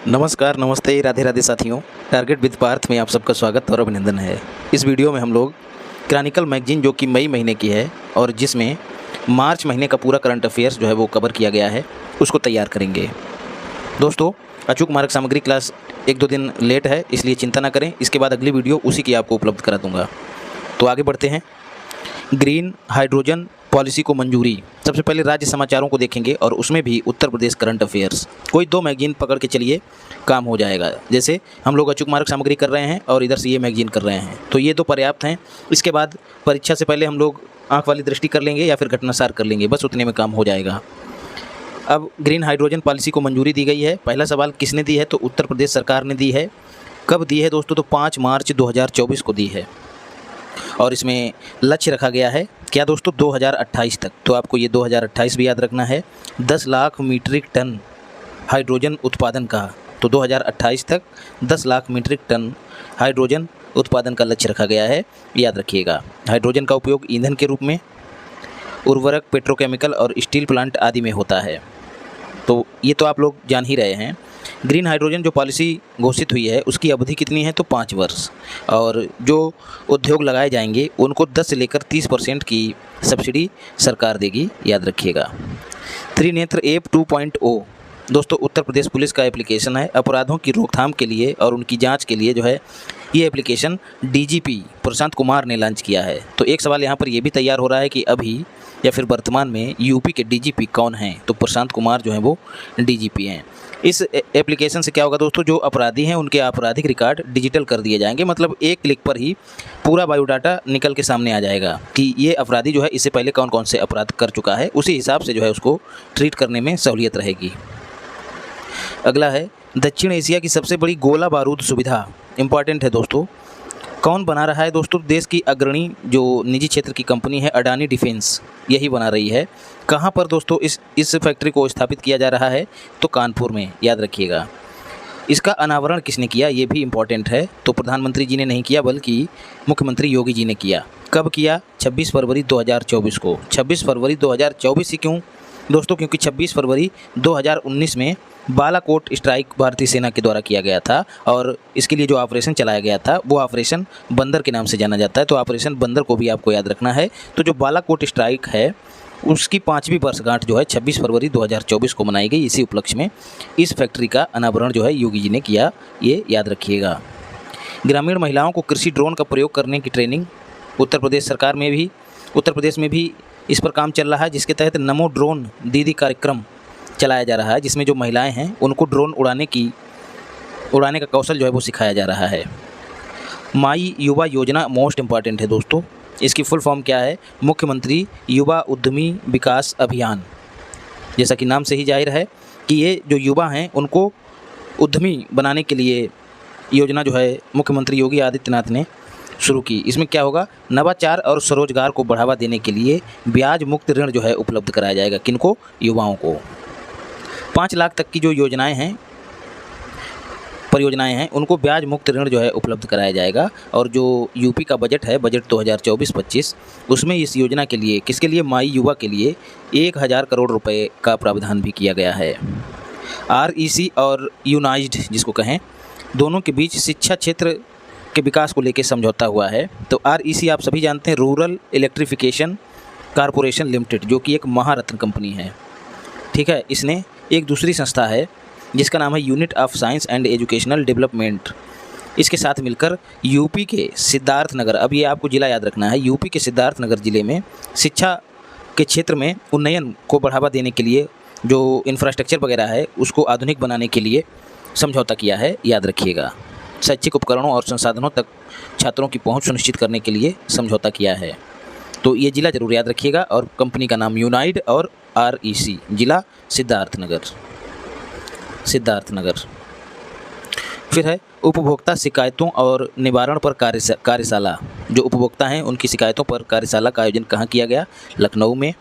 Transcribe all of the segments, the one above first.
नमस्कार, नमस्ते, राधे राधे साथियों। टारगेट विद पार्थ में आप सबका स्वागत और अभिनंदन है। इस वीडियो में हम लोग क्रॉनिकल मैगजीन जो कि मई महीने की है और जिसमें मार्च महीने का पूरा करंट अफेयर्स जो है वो कवर किया गया है, उसको तैयार करेंगे। दोस्तों, अचूक मार्ग सामग्री क्लास 1-2 दिन लेट है, इसलिए चिंता ना करें। इसके बाद अगली वीडियो उसी की आपको उपलब्ध करा दूँगा। तो आगे बढ़ते हैं। ग्रीन हाइड्रोजन पॉलिसी को मंजूरी। सबसे पहले राज्य समाचारों को देखेंगे और उसमें भी उत्तर प्रदेश करंट अफेयर्स। कोई 2 मैगजीन पकड़ के चलिए, काम हो जाएगा। जैसे हम लोग अचूक मार्ग सामग्री कर रहे हैं और इधर से ये मैगजीन कर रहे हैं, तो ये 2 पर्याप्त हैं। इसके बाद परीक्षा से पहले हम लोग आँख वाली दृष्टि कर लेंगे या फिर घटनासार कर लेंगे, बस उतने में काम हो जाएगा। अब ग्रीन हाइड्रोजन पॉलिसी को मंजूरी दी गई है। पहला सवाल किसने दी है, तो उत्तर प्रदेश सरकार ने दी है। कब दी है दोस्तों, तो 5 मार्च 2024 को दी है। और इसमें लक्ष्य रखा गया है क्या दोस्तों, 2028 तक। तो आपको ये 2028 भी याद रखना है। 10 लाख मीट्रिक टन हाइड्रोजन उत्पादन का, तो 2028 तक 10 लाख मीट्रिक टन हाइड्रोजन उत्पादन का लक्ष्य रखा गया है, याद रखिएगा। हाइड्रोजन का उपयोग ईंधन के रूप में उर्वरक, पेट्रोकेमिकल और स्टील प्लांट आदि में होता है। तो ये तो आप लोग जान ही रहे हैं। ग्रीन हाइड्रोजन जो पॉलिसी घोषित हुई है उसकी अवधि कितनी है, तो 5 वर्ष। और जो उद्योग लगाए जाएंगे उनको 10 से लेकर 30% की सब्सिडी सरकार देगी, याद रखिएगा। त्रिनेत्र ऐप 2.0 दोस्तों उत्तर प्रदेश पुलिस का एप्लीकेशन है। अपराधों की रोकथाम के लिए और उनकी जांच के लिए जो है ये एप्लीकेशन डीजीपी प्रशांत कुमार ने लॉन्च किया है। तो एक सवाल यहाँ पर ये भी तैयार हो रहा है कि अभी या फिर वर्तमान में यूपी के डीजीपी कौन हैं, तो प्रशांत कुमार जो हैं वो डीजीपी हैं। इस एप्लीकेशन से क्या होगा दोस्तों, जो अपराधी हैं उनके आपराधिक रिकॉर्ड डिजिटल कर दिए जाएंगे। मतलब एक क्लिक पर ही पूरा बायोडाटा निकल के सामने आ जाएगा कि ये अपराधी जो है इससे पहले कौन कौन से अपराध कर चुका है। उसी हिसाब से जो है उसको ट्रीट करने में सहूलियत रहेगी। अगला है दक्षिण एशिया की सबसे बड़ी गोला बारूद सुविधा। इम्पॉर्टेंट है दोस्तों। कौन बना रहा है दोस्तों, देश की अग्रणी जो निजी क्षेत्र की कंपनी है अडानी डिफेंस, यही बना रही है। कहाँ पर दोस्तों इस फैक्ट्री को स्थापित किया जा रहा है, तो कानपुर में, याद रखिएगा। इसका अनावरण किसने किया, ये भी इम्पॉर्टेंट है। तो प्रधानमंत्री जी ने नहीं किया बल्कि मुख्यमंत्री योगी जी ने किया। कब किया, 26 फरवरी 2024 को। 26 फरवरी 2024 ही क्यों दोस्तों, क्योंकि 26 फरवरी 2019 में बालाकोट स्ट्राइक भारतीय सेना के द्वारा किया गया था और इसके लिए जो ऑपरेशन चलाया गया था वो ऑपरेशन बंदर के नाम से जाना जाता है। तो ऑपरेशन बंदर को भी आपको याद रखना है। तो जो बालाकोट स्ट्राइक है उसकी 5वीं वर्षगांठ जो है 26 फरवरी 2024 को मनाई गई। इसी उपलक्ष्य में इस फैक्ट्री का अनावरण जो है योगी जी ने किया, ये याद रखिएगा। ग्रामीण महिलाओं को कृषि ड्रोन का प्रयोग करने की ट्रेनिंग उत्तर प्रदेश में भी इस पर काम चल रहा है, जिसके तहत नमो ड्रोन दीदी कार्यक्रम चलाया जा रहा है, जिसमें जो महिलाएं हैं उनको ड्रोन उड़ाने का कौशल जो है वो सिखाया जा रहा है। माई युवा योजना मोस्ट इम्पॉर्टेंट है दोस्तों। इसकी फुल फॉर्म क्या है, मुख्यमंत्री युवा उद्यमी विकास अभियान। जैसा कि नाम से ही जाहिर है कि ये जो युवा हैं उनको उद्यमी बनाने के लिए योजना जो है मुख्यमंत्री योगी आदित्यनाथ ने शुरू की। इसमें क्या होगा, नवाचार और स्वरोजगार को बढ़ावा देने के लिए ब्याज मुक्त ऋण जो है उपलब्ध कराया जाएगा। किनको, युवाओं को। 5 लाख तक की जो परियोजनाएं हैं उनको ब्याज मुक्त ऋण जो है उपलब्ध कराया जाएगा। और जो यूपी का बजट है, बजट 2024-25, उसमें इस योजना के लिए, किसके लिए, माई युवा के लिए 1000 करोड़ रुपए का प्रावधान भी किया गया है। REC और यूनाइज्ड जिसको कहें, दोनों के बीच शिक्षा क्षेत्र के विकास को लेकर समझौता हुआ है। तो REC आप सभी जानते हैं, रूरल इलेक्ट्रिफिकेशन कॉरपोरेशन लिमिटेड, जो कि एक महारत्न कंपनी है। ठीक है, इसने एक दूसरी संस्था है जिसका नाम है unit of science and educational development, इसके साथ मिलकर यूपी के सिद्धार्थनगर, अब ये आपको ज़िला याद रखना है, यूपी के सिद्धार्थनगर ज़िले में शिक्षा के क्षेत्र में उन्नयन को बढ़ावा देने के लिए जो इंफ्रास्ट्रक्चर वगैरह है उसको आधुनिक बनाने के लिए समझौता किया है, याद रखिएगा। शैक्षिक उपकरणों और संसाधनों तक छात्रों की पहुंच सुनिश्चित करने के लिए समझौता किया है। तो ये ज़िला जरूर याद रखिएगा। और कंपनी का नाम यूनाइड और REC, ज़िला सिद्धार्थनगर। फिर है उपभोक्ता शिकायतों और निवारण पर कार्यशाला। जो उपभोक्ता हैं उनकी शिकायतों पर कार्यशाला का आयोजन कहाँ किया गया, लखनऊ में।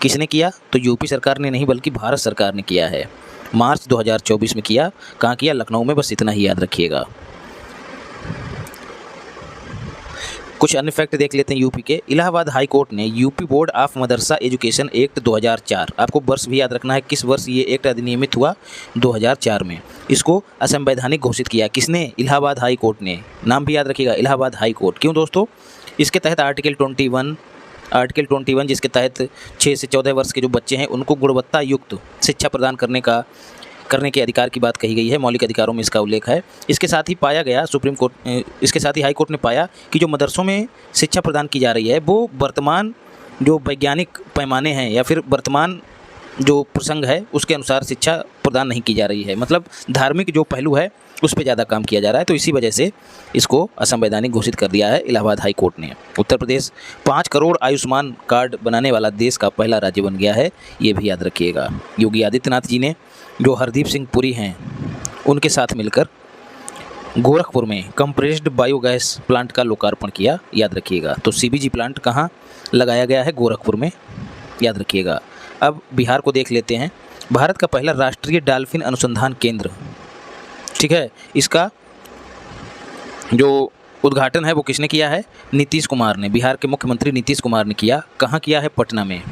किसने किया, तो यूपी सरकार ने नहीं बल्कि भारत सरकार ने किया है। मार्च 2024 में किया। कहाँ किया, लखनऊ में। बस इतना ही याद रखिएगा। कुछ अन्य फैक्ट देख लेते हैं यूपी के। इलाहाबाद हाई कोर्ट ने UP board of Madrasa education act 2004, आपको वर्ष भी याद रखना है किस वर्ष ये एक्ट अधिनियमित हुआ, 2004 में, इसको असंवैधानिक घोषित किया। किसने? इलाहाबाद हाई कोर्ट ने। नाम भी याद रखिएगा, इलाहाबाद हाई कोर्ट। क्यों दोस्तों? इसके तहत आर्टिकल 21 जिसके तहत 6 से 14 वर्ष के जो बच्चे हैं उनको गुणवत्ता युक्त शिक्षा प्रदान करने के अधिकार की बात कही गई है। मौलिक अधिकारों में इसका उल्लेख है। इसके साथ ही पाया गया इसके साथ ही हाई कोर्ट ने पाया कि जो मदरसों में शिक्षा प्रदान की जा रही है वो वर्तमान जो वैज्ञानिक पैमाने हैं या फिर वर्तमान जो प्रसंग है उसके अनुसार शिक्षा प्रदान नहीं की जा रही है। मतलब धार्मिक जो पहलू है उस पर ज़्यादा काम किया जा रहा है। तो इसी वजह से इसको असंवैधानिक घोषित कर दिया है इलाहाबाद हाई कोर्ट ने। उत्तर प्रदेश 5 करोड़ आयुष्मान कार्ड बनाने वाला देश का पहला राज्य बन गया है, ये भी याद रखिएगा। योगी आदित्यनाथ जी ने जो हरदीप सिंह पुरी हैं उनके साथ मिलकर गोरखपुर में कंप्रेस्ड बायोगैस प्लांट का लोकार्पण किया, याद रखिएगा। तो सीबीजी प्लांट कहाँ लगाया गया है? गोरखपुर में, याद रखिएगा। अब बिहार को देख लेते हैं। भारत का पहला राष्ट्रीय डॉल्फिन अनुसंधान केंद्र, ठीक है, इसका जो उद्घाटन है वो किसने किया है? नीतीश कुमार ने, बिहार के मुख्यमंत्री नीतीश कुमार ने किया। कहाँ किया है? पटना में।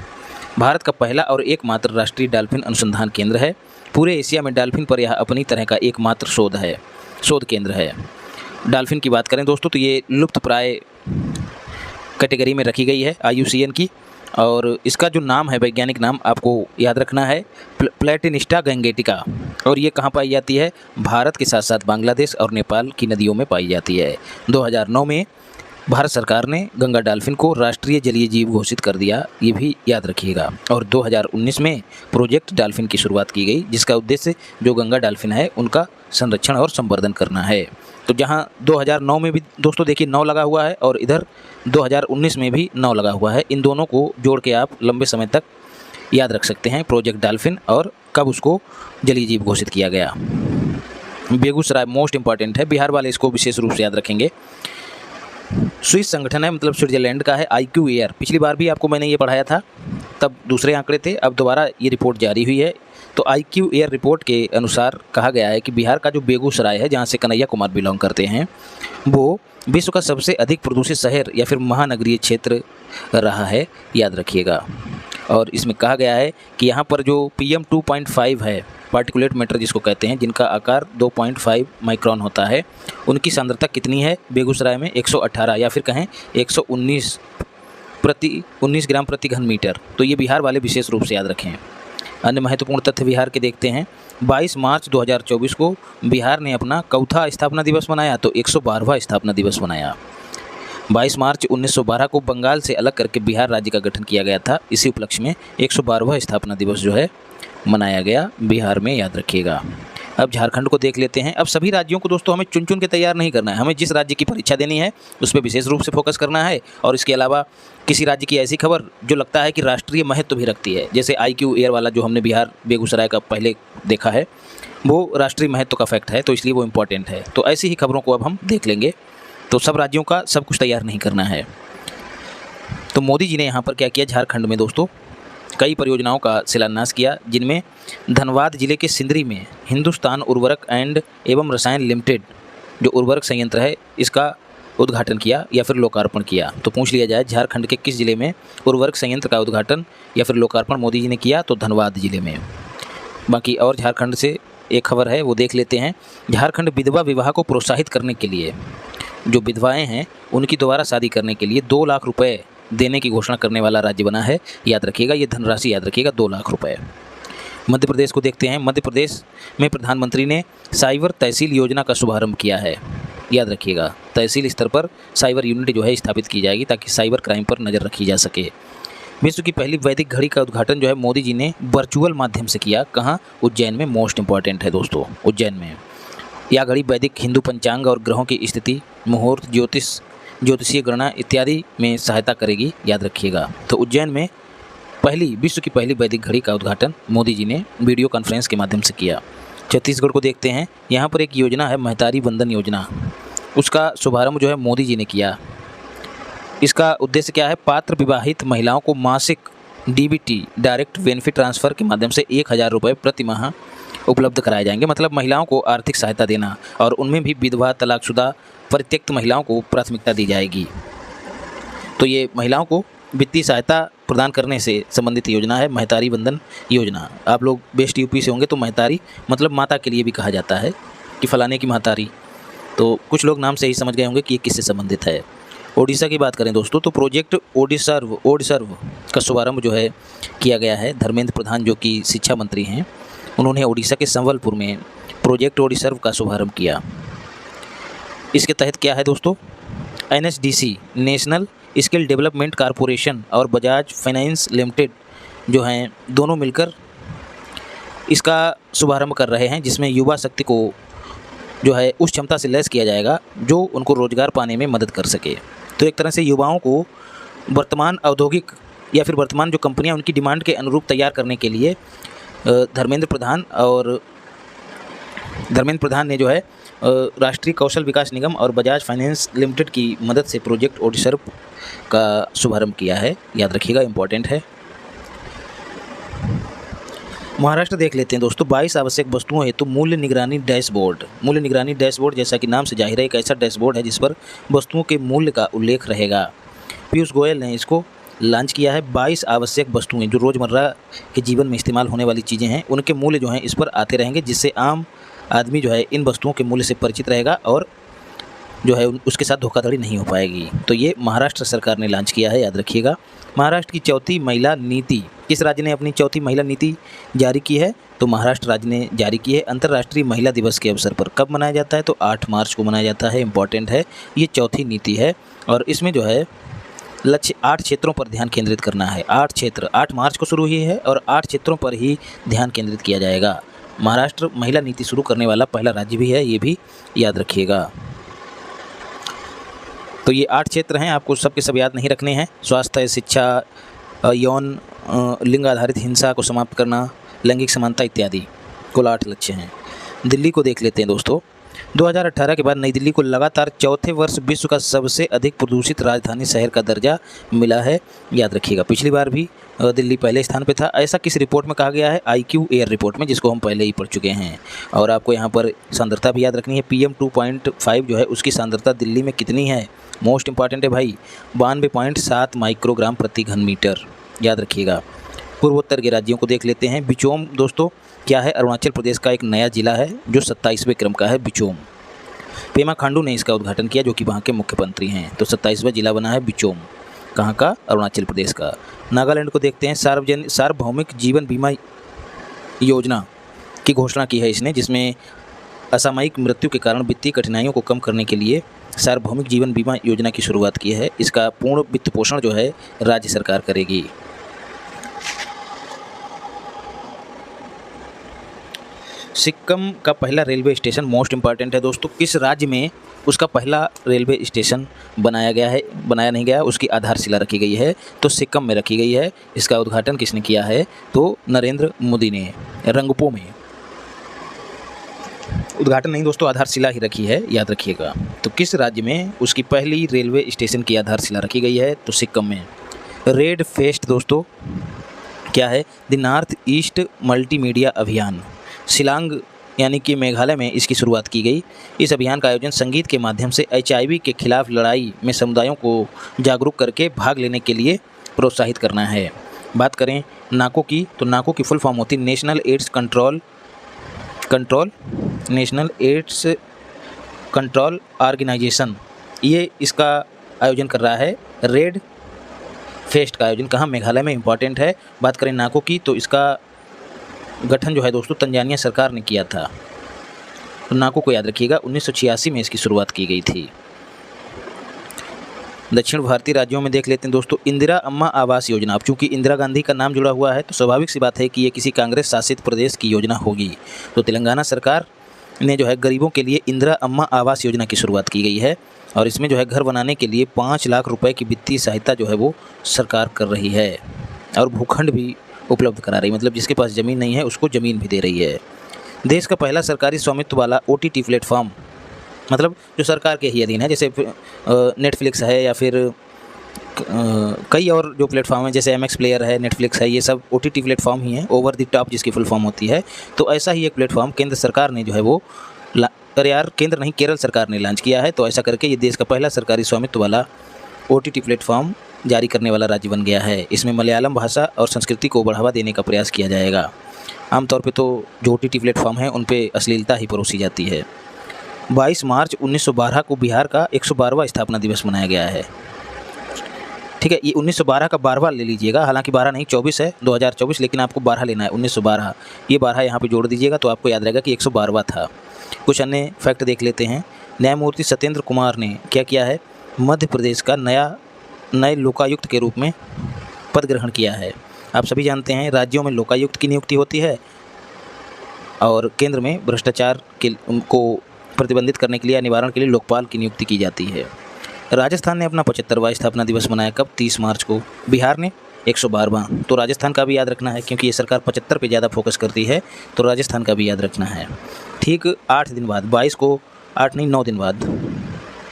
भारत का पहला और एकमात्र राष्ट्रीय डॉल्फिन अनुसंधान केंद्र है। पूरे एशिया में डॉल्फिन पर यह अपनी तरह का एकमात्र शोध केंद्र है। डॉल्फिन की बात करें दोस्तों तो ये लुप्तप्राय कैटेगरी में रखी गई है IUCN की, और इसका जो नाम है, वैज्ञानिक नाम आपको याद रखना है, प्लेटिनिस्टा गैंगेटिका। और ये कहाँ पाई जाती है? भारत के साथ साथ बांग्लादेश और नेपाल की नदियों में पाई जाती है। 2009 में भारत सरकार ने गंगा डॉल्फिन को राष्ट्रीय जलीय जीव घोषित कर दिया, ये भी याद रखिएगा। और 2019 में प्रोजेक्ट डॉल्फिन की शुरुआत की गई, जिसका उद्देश्य जो गंगा डॉल्फिन है उनका संरक्षण और संवर्धन करना है। तो जहां 2009 में भी दोस्तों देखिए 9 लगा हुआ है और इधर 2019 में भी 9 लगा हुआ है। इन दोनों को जोड़ के आप लंबे समय तक याद रख सकते हैं, प्रोजेक्ट डॉल्फिन और कब उसको जलीय जीव घोषित किया गया। बेगूसराय मोस्ट इंपॉर्टेंट है, बिहार वाले इसको विशेष रूप से याद रखेंगे। स्विस संगठन है, मतलब स्विट्जरलैंड का है। IQ एयर, पिछली बार भी आपको मैंने ये पढ़ाया था, तब दूसरे आंकड़े थे, अब दोबारा ये रिपोर्ट जारी हुई है। तो IQ एयर रिपोर्ट के अनुसार कहा गया है कि बिहार का जो बेगूसराय है, जहाँ से कन्हैया कुमार बिलोंग करते हैं, वो विश्व का सबसे अधिक प्रदूषित शहर या फिर महानगरीय क्षेत्र रहा है, याद रखिएगा। और इसमें कहा गया है कि यहाँ पर जो PM 2.5 है, पार्टिकुलेट मैटर जिसको कहते हैं, जिनका आकार 2.5 माइक्रोन होता है, उनकी सांद्रता कितनी है बेगूसराय में? 118 या फिर कहें 119 ग्राम प्रति घन मीटर। तो ये बिहार वाले विशेष रूप से याद रखें। अन्य महत्वपूर्ण तथ्य बिहार के देखते हैं। 22 मार्च 2024 को बिहार ने अपना चौथा स्थापना दिवस मनाया, तो 112वां स्थापना दिवस मनाया। 22 मार्च 1912 को बंगाल से अलग करके बिहार राज्य का गठन किया गया था। इसी उपलक्ष्य में 112वां स्थापना दिवस जो है मनाया गया बिहार में, याद रखिएगा। अब झारखंड को देख लेते हैं। अब सभी राज्यों को दोस्तों हमें चुन चुन के तैयार नहीं करना है, हमें जिस राज्य की परीक्षा देनी है उस पर विशेष रूप से फोकस करना है। और इसके अलावा किसी राज्य की ऐसी खबर जो लगता है कि राष्ट्रीय महत्व भी रखती है, जैसे IQ एयर वाला जो हमने बिहार बेगूसराय का पहले देखा है, वो राष्ट्रीय महत्व का फैक्ट है, तो इसलिए वो इम्पोर्टेंट है। तो ऐसी ही खबरों को अब हम देख लेंगे। तो सब राज्यों का सब कुछ तैयार नहीं करना है। तो मोदी जी ने यहाँ पर क्या किया? झारखंड में दोस्तों कई परियोजनाओं का शिलान्यास किया, जिनमें धनबाद जिले के सिंदरी में हिंदुस्तान उर्वरक एंड एवं रसायन लिमिटेड जो उर्वरक संयंत्र है, इसका उद्घाटन किया या फिर लोकार्पण किया। तो पूछ लिया जाए झारखंड के किस जिले में उर्वरक संयंत्र का उद्घाटन या फिर लोकार्पण मोदी जी ने किया? तो धनबाद जिले में। बाकी और झारखंड से एक खबर है, वो देख लेते हैं। झारखंड विधवा विवाह को प्रोत्साहित करने के लिए, जो विधवाएँ हैं उनकी दोबारा शादी करने के लिए 2 लाख रुपये देने की घोषणा करने वाला राज्य बना है, याद रखिएगा। ये धनराशि याद रखिएगा, 2 लाख रुपये। मध्य प्रदेश को देखते हैं। मध्य प्रदेश में प्रधानमंत्री ने साइबर तहसील योजना का शुभारंभ किया है, याद रखिएगा। तहसील स्तर पर साइबर यूनिट जो है स्थापित की जाएगी, ताकि साइबर क्राइम पर नज़र रखी जा सके। विश्व की पहली वैदिक घड़ी का उद्घाटन जो है मोदी जी ने वर्चुअल माध्यम से किया। कहाँ? उज्जैन में। मोस्ट इंपॉर्टेंट है दोस्तों, उज्जैन में। यह घड़ी वैदिक हिंदू पंचांग और ग्रहों की स्थिति, मुहूर्त, ज्योतिषीय गणना इत्यादि में सहायता करेगी, याद रखिएगा। तो उज्जैन में विश्व की पहली वैदिक घड़ी का उद्घाटन मोदी जी ने वीडियो कॉन्फ्रेंस के माध्यम से किया। छत्तीसगढ़ को देखते हैं। यहाँ पर एक योजना है महतारी वंदन योजना, उसका शुभारंभ जो है मोदी जी ने किया। इसका उद्देश्य क्या है? पात्र विवाहित महिलाओं को मासिक DBT डायरेक्ट बेनिफिट ट्रांसफ़र के माध्यम से 1000 रुपये प्रति माह उपलब्ध कराए जाएंगे। मतलब महिलाओं को आर्थिक सहायता देना, और उनमें भी विधवा, तलाकशुदा, परित्यक्त महिलाओं को प्राथमिकता दी जाएगी। तो ये महिलाओं को वित्तीय सहायता प्रदान करने से संबंधित योजना है, महतारी बंधन योजना। आप लोग बेस्ट यूपी से होंगे तो महतारी मतलब माता के लिए भी कहा जाता है कि फलाने की महतारी, तो कुछ लोग नाम से ही समझ गए होंगे कि ये किससे संबंधित है। ओडिशा की बात करें दोस्तों तो प्रोजेक्ट ओडिसर्व का शुभारंभ जो है किया गया है। धर्मेंद्र प्रधान जो कि शिक्षा मंत्री हैं, उन्होंने ओडिशा के संबलपुर में प्रोजेक्ट ओडिसर्व का शुभारंभ किया। इसके तहत क्या है दोस्तों, NSDC national skill development corporation और बजाज फाइनेंस लिमिटेड जो हैं दोनों मिलकर इसका शुभारंभ कर रहे हैं, जिसमें युवा शक्ति को जो है उस क्षमता से लैस किया जाएगा जो उनको रोज़गार पाने में मदद कर सके। तो एक तरह से युवाओं को वर्तमान औद्योगिक या फिर वर्तमान जो कंपनियां उनकी डिमांड के अनुरूप तैयार करने के लिए धर्मेंद्र प्रधान ने जो है राष्ट्रीय कौशल विकास निगम और बजाज फाइनेंस लिमिटेड की मदद से प्रोजेक्ट ओडिसर्व का शुभारंभ किया है। याद रखिएगा, इम्पॉर्टेंट है। महाराष्ट्र देख लेते हैं दोस्तों। 22 आवश्यक वस्तुओं हेतु मूल्य निगरानी डैशबोर्ड जैसा कि नाम से जाहिर है एक ऐसा डैशबोर्ड है जिस पर वस्तुओं के मूल्य का उल्लेख रहेगा। पीयूष गोयल ने इसको लॉन्च किया है। 22 आवश्यक वस्तुएं जो रोज़मर्रा के जीवन में इस्तेमाल होने वाली चीज़ें हैं, उनके मूल्य जो हैं इस पर आते रहेंगे, जिससे आम आदमी जो है इन वस्तुओं के मूल्य से परिचित रहेगा और जो है उसके साथ धोखाधड़ी नहीं हो पाएगी। तो ये महाराष्ट्र सरकार ने लॉन्च किया है, याद रखिएगा। महाराष्ट्र की चौथी महिला नीति, किस राज्य ने अपनी चौथी महिला नीति जारी की है? तो महाराष्ट्र राज्य ने जारी की है। अंतर्राष्ट्रीय महिला दिवस के अवसर पर कब मनाया जाता है? तो 8 मार्च को मनाया जाता है। इम्पॉर्टेंट है, ये चौथी नीति है और इसमें जो है लक्ष्य 8 क्षेत्रों पर ध्यान केंद्रित करना है। 8 क्षेत्र 8 मार्च को शुरू हुई है और 8 क्षेत्रों पर ही ध्यान केंद्रित किया जाएगा। महाराष्ट्र महिला नीति शुरू करने वाला पहला राज्य भी है, ये भी याद रखिएगा। तो ये 8 क्षेत्र हैं, आपको सबके सब याद नहीं रखने हैं। स्वास्थ्य, शिक्षा, यौन लिंग आधारित हिंसा को समाप्त करना, लैंगिक समानता इत्यादि, कुल 8 लक्ष्य हैं। दिल्ली को देख लेते हैं दोस्तों। 2018 के बाद नई दिल्ली को लगातार चौथे वर्ष विश्व का सबसे अधिक प्रदूषित राजधानी शहर का दर्जा मिला है, याद रखिएगा। पिछली बार भी दिल्ली पहले स्थान पे था। ऐसा किस रिपोर्ट में कहा गया है? IQ एयर रिपोर्ट में, जिसको हम पहले ही पढ़ चुके हैं। और आपको यहाँ पर सांद्रता भी याद रखनी है। PM 2.5 जो है उसकी सांद्रता दिल्ली में कितनी है? मोस्ट इंपॉर्टेंट है भाई, 92.7 माइक्रोग्राम प्रति घन मीटर, याद रखिएगा। पूर्वोत्तर के राज्यों को देख लेते हैं। बिचोम दोस्तों क्या है? अरुणाचल प्रदेश का एक नया जिला है जो 27वें क्रम का है, बिचोम। पेमा खांडू ने इसका उद्घाटन किया जो कि वहाँ के मुख्यमंत्री हैं। तो 27वां जिला बना है बिचोम, कहाँ का? अरुणाचल प्रदेश का। नागालैंड को देखते हैं। सार्वभौमिक जीवन बीमा योजना की घोषणा की है इसने, जिसमें असामयिक मृत्यु के कारण वित्तीय कठिनाइयों को कम करने के लिए सार्वभौमिक जीवन बीमा योजना की शुरुआत की है। इसका पूर्ण वित्त पोषण जो है राज्य सरकार करेगी। सिक्किम का पहला रेलवे स्टेशन मोस्ट इंपॉर्टेंट है दोस्तों। किस राज्य में उसका पहला रेलवे स्टेशन बनाया नहीं गया, उसकी आधारशिला रखी गई है? तो सिक्किम में रखी गई है। इसका उद्घाटन किसने किया है? तो नरेंद्र मोदी ने। रंगपो में उद्घाटन नहीं दोस्तों, आधारशिला ही रखी है, याद रखिएगा। तो किस राज्य में उसकी पहली रेलवे स्टेशन की आधारशिला रखी गई है? तो सिक्किम में। रेड फेस्ट दोस्तों क्या है? द नॉर्थ ईस्ट मल्टीमीडिया अभियान। शिलांग यानी कि मेघालय में इसकी शुरुआत की गई। इस अभियान का आयोजन संगीत के माध्यम से HIV के खिलाफ लड़ाई में समुदायों को जागरूक करके भाग लेने के लिए प्रोत्साहित करना है। बात करें नाको की, तो नाको की फुल फॉर्म होती है नेशनल एड्स कंट्रोल ऑर्गेनाइजेशन। ये इसका आयोजन कर रहा है। रेड फेस्ट का आयोजन कहाँ? मेघालय में। इम्पॉर्टेंट है। बात करें नाको की, तो इसका गठन जो है दोस्तों तंजानिया सरकार ने किया था। तो नाको को याद रखिएगा, 1986 में इसकी शुरुआत की गई थी। दक्षिण भारतीय राज्यों में देख लेते हैं दोस्तों। इंदिरा अम्मा आवास योजना। अब चूंकि इंदिरा गांधी का नाम जुड़ा हुआ है तो स्वाभाविक सी बात है कि ये किसी कांग्रेस शासित प्रदेश की योजना होगी। तो तेलंगाना सरकार ने जो है गरीबों के लिए इंदिरा अम्मा आवास योजना की शुरुआत की गई है और इसमें जो है घर बनाने के लिए 5 लाख रुपए की वित्तीय सहायता जो है वो सरकार कर रही है और भूखंड भी उपलब्ध करा रही है। मतलब जिसके पास ज़मीन नहीं है उसको ज़मीन भी दे रही है। देश का पहला सरकारी स्वामित्व वाला OTT प्लेटफॉर्म, मतलब जो सरकार के ही अधीन है, जैसे नेटफ्लिक्स है या फिर कई और जो प्लेटफॉर्म है जैसे MX प्लेयर है, नेटफ्लिक्स है, ये सब OTT प्लेटफॉर्म ही हैं, ओवर द टॉप जिसकी फुल फॉर्म होती है। तो ऐसा ही एक प्लेटफॉर्म केंद्र सरकार ने जो है वो केंद्र नहीं केरल सरकार ने लॉन्च किया है। तो ऐसा करके ये देश का पहला सरकारी स्वामित्व वाला OTT प्लेटफॉर्म जारी करने वाला राज्य बन गया है। इसमें मलयालम भाषा और संस्कृति को बढ़ावा देने का प्रयास किया जाएगा। आमतौर पे तो जो OTT प्लेटफॉर्म हैं उन पे अश्लीलता ही परोसी जाती है। 22 मार्च 1912 को बिहार का 112वां स्थापना दिवस मनाया गया है। ठीक है, ये 1912 का 12वां ले लीजिएगा, हालांकि 12 नहीं 24 है, 2024, लेकिन आपको 12 लेना है, 1912। ये 12 यहाँ पे जोड़ दीजिएगा तो आपको याद रहेगा कि 112वां था। कुछ अन्य फैक्ट देख लेते हैं। न्यायमूर्ति सत्येंद्र कुमार ने क्या किया है, मध्य प्रदेश का नए लोकायुक्त के रूप में पद ग्रहण किया है। आप सभी जानते हैं राज्यों में लोकायुक्त की नियुक्ति होती है और केंद्र में भ्रष्टाचार को प्रतिबंधित करने के लिए या निवारण के लिए लोकपाल की नियुक्ति की जाती है। राजस्थान ने अपना 75वां स्थापना दिवस मनाया कब, 30 मार्च को। बिहार ने 112वां। तो राजस्थान का भी याद रखना है क्योंकि ये सरकार 75 पे ज़्यादा फोकस करती है, तो राजस्थान का भी याद रखना है। ठीक 8 दिन बाद, 22 को 8 नहीं 9 दिन बाद,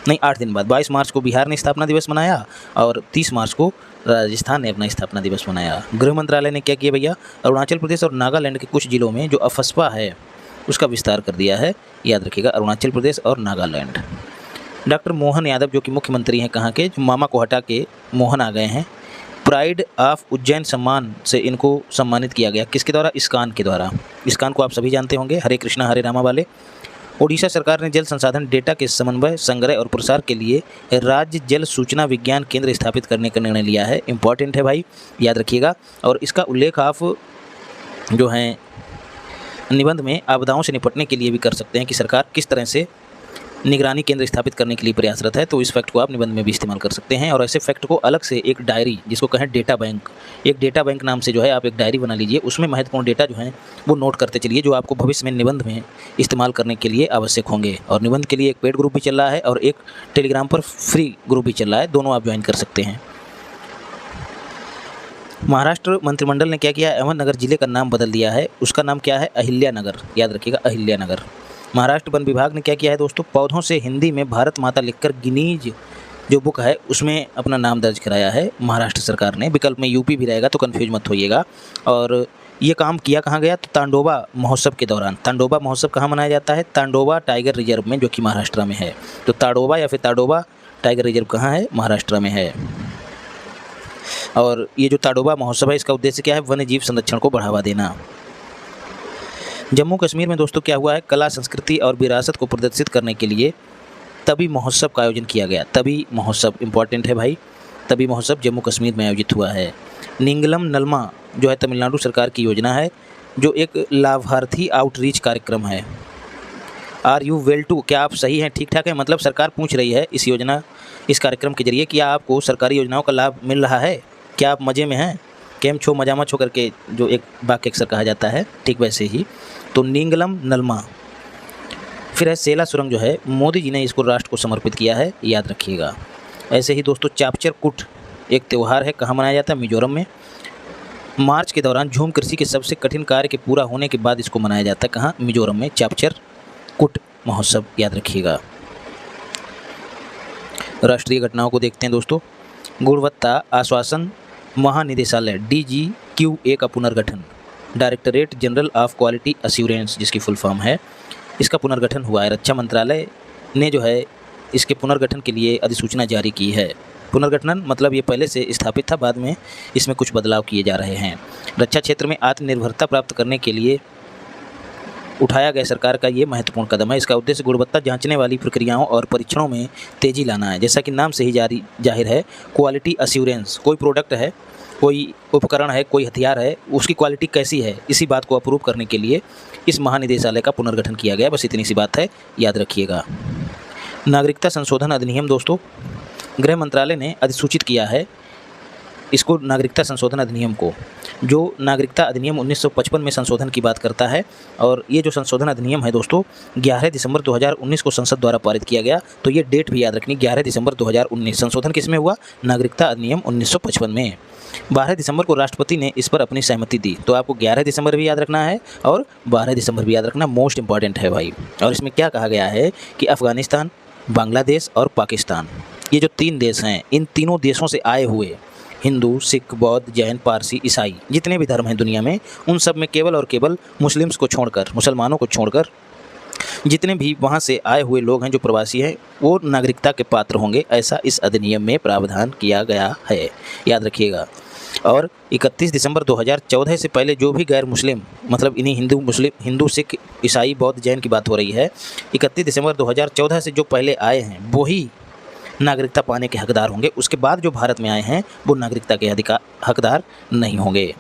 नहीं 8 दिन बाद 22 मार्च को बिहार ने स्थापना दिवस मनाया और 30 मार्च को राजस्थान ने अपना स्थापना दिवस मनाया। गृह मंत्रालय ने क्या किया भैया, अरुणाचल प्रदेश और नागालैंड के कुछ जिलों में जो अफस्पा है उसका विस्तार कर दिया है। याद रखिएगा, अरुणाचल प्रदेश और नागालैंड। डॉक्टर मोहन यादव जो कि मुख्यमंत्री हैं कहाँ के, जो मामा को हटा के मोहन आ गए हैं, प्राइड ऑफ उज्जैन सम्मान से इनको सम्मानित किया गया। किसके द्वारा, इस्कान के द्वारा। इस्कान को आप सभी जानते होंगे, हरे कृष्णा हरे रामा वाले। ओडिशा सरकार ने जल संसाधन डेटा के समन्वय, संग्रह और प्रसार के लिए राज्य जल सूचना विज्ञान केंद्र स्थापित करने का निर्णय लिया है। इंपॉर्टेंट है भाई, याद रखिएगा। और इसका उल्लेख आप जो हैं निबंध में आपदाओं से निपटने के लिए भी कर सकते हैं कि सरकार किस तरह से निगरानी केंद्र स्थापित करने के लिए प्रयासरत है, तो इस फैक्ट को आप निबंध में भी इस्तेमाल कर सकते हैं। और ऐसे फैक्ट को अलग से एक डायरी, जिसको कहें डेटा बैंक, एक डेटा बैंक नाम से जो है आप एक डायरी बना लीजिए, उसमें महत्वपूर्ण डेटा जो है वो नोट करते चलिए, जो आपको भविष्य में निबंध में इस्तेमाल करने के लिए आवश्यक होंगे। और निबंध के लिए एक पेड ग्रुप भी चल रहा है और एक टेलीग्राम पर फ्री ग्रुप भी चल रहा है, दोनों आप ज्वाइन कर सकते हैं। महाराष्ट्र मंत्रिमंडल ने क्या किया, अहमदनगर जिले का नाम बदल दिया है। उसका नाम क्या है, अहिल्यानगर। याद रखिएगा, अहिल्यानगर। महाराष्ट्र वन विभाग ने क्या किया है दोस्तों, पौधों से हिंदी में भारत माता लिखकर गिनीज जो बुक है उसमें अपना नाम दर्ज कराया है महाराष्ट्र सरकार ने। विकल्प में यूपी भी रहेगा तो कन्फ्यूज मत होइएगा। और ये काम किया कहाँ गया, तो तांडोबा महोत्सव के दौरान। तांडोबा महोत्सव कहाँ मनाया जाता है, तांडोबा टाइगर रिजर्व में, जो कि महाराष्ट्र में है। तो ताडोबा या फिर ताडोबा टाइगर रिजर्व कहाँ है, महाराष्ट्र में है। और ये जो ताडोबा महोत्सव है इसका उद्देश्य क्या है, वन्य जीव संरक्षण को बढ़ावा देना। जम्मू कश्मीर में दोस्तों क्या हुआ है, कला संस्कृति और विरासत को प्रदर्शित करने के लिए तभी महोत्सव का आयोजन किया गया। तभी महोत्सव इंपॉर्टेंट है भाई, तभी महोत्सव जम्मू कश्मीर में आयोजित हुआ है। निंगलम नलमा जो है तमिलनाडु सरकार की योजना है, जो एक लाभार्थी आउटरीच कार्यक्रम है। आर यू वेल टू, क्या आप सही हैं, ठीक ठाक है। मतलब सरकार पूछ रही है इस योजना, इस कार्यक्रम के जरिए क्या आपको सरकारी योजनाओं का लाभ मिल रहा है, क्या आप मज़े में हैं, केम छो मजामा छो करके जो एक वाक्य अक्सर कहा जाता है, ठीक वैसे ही। तो निंगलम नलमा। फिर है सेला सुरंग, जो है मोदी जी ने इसको राष्ट्र को समर्पित किया है, याद रखिएगा। ऐसे ही दोस्तों चापचर कुट एक त्यौहार है, कहाँ मनाया जाता है, मिजोरम में। मार्च के दौरान झूम कृषि के सबसे कठिन कार्य के पूरा होने के बाद इसको मनाया जाता है, कहाँ, मिजोरम में, चापचर कुट महोत्सव, याद रखिएगा। राष्ट्रीय घटनाओं को देखते हैं दोस्तों। गुणवत्ता आश्वासन महानिदेशालय DGQA का पुनर्गठन, directorate general of quality assurance जिसकी फुल फॉर्म है, इसका पुनर्गठन हुआ है। रक्षा मंत्रालय ने जो है इसके पुनर्गठन के लिए अधिसूचना जारी की है। पुनर्गठन मतलब ये पहले से स्थापित था, बाद में इसमें कुछ बदलाव किए जा रहे हैं। रक्षा क्षेत्र में आत्मनिर्भरता प्राप्त करने के लिए उठाया गया सरकार का ये महत्वपूर्ण कदम है। इसका उद्देश्य गुणवत्ता जांचने वाली प्रक्रियाओं और परीक्षणों में तेज़ी लाना है। जैसा कि नाम से ही जाहिर है, क्वालिटी अश्योरेंस, कोई प्रोडक्ट है, कोई उपकरण है, कोई हथियार है, उसकी क्वालिटी कैसी है, इसी बात को अप्रूव करने के लिए इस महानिदेशालय का पुनर्गठन किया गया। बस इतनी सी बात है, याद रखिएगा। नागरिकता संशोधन अधिनियम दोस्तों, गृह मंत्रालय ने अधिसूचित किया है इसको, नागरिकता संशोधन अधिनियम को, जो नागरिकता अधिनियम 1955 में संशोधन की बात करता है। और ये जो संशोधन अधिनियम है दोस्तों 11 दिसंबर 2019 को संसद द्वारा पारित किया गया। तो ये डेट भी याद रखनी, 11 दिसंबर 2019। संशोधन किस में हुआ, नागरिकता अधिनियम 1955 में। 12 दिसंबर को राष्ट्रपति ने इस पर अपनी सहमति दी। तो आपको 11 दिसंबर भी याद रखना है और 12 दिसंबर भी याद रखना, मोस्ट इंपॉर्टेंट है भाई। और इसमें क्या कहा गया है कि अफगानिस्तान, बांग्लादेश और पाकिस्तान, ये जो 3 देश हैं, इन तीनों देशों से आए हुए हिंदू, सिख, बौद्ध, जैन, पारसी, ईसाई, जितने भी धर्म हैं दुनिया में, उन सब में केवल और केवल मुस्लिम्स को छोड़कर, मुसलमानों को छोड़कर जितने भी वहाँ से आए हुए लोग हैं जो प्रवासी हैं वो नागरिकता के पात्र होंगे, ऐसा इस अधिनियम में प्रावधान किया गया है, याद रखिएगा। और 31 दिसंबर 2014 से पहले जो भी गैर मुस्लिम, मतलब इन्हीं हिंदू सिख ईसाई बौद्ध जैन की बात हो रही है, 31 दिसंबर 2014 से जो पहले आए हैं वही नागरिकता पाने के हकदार होंगे। उसके बाद जो भारत में आए हैं वो नागरिकता के हकदार नहीं होंगे।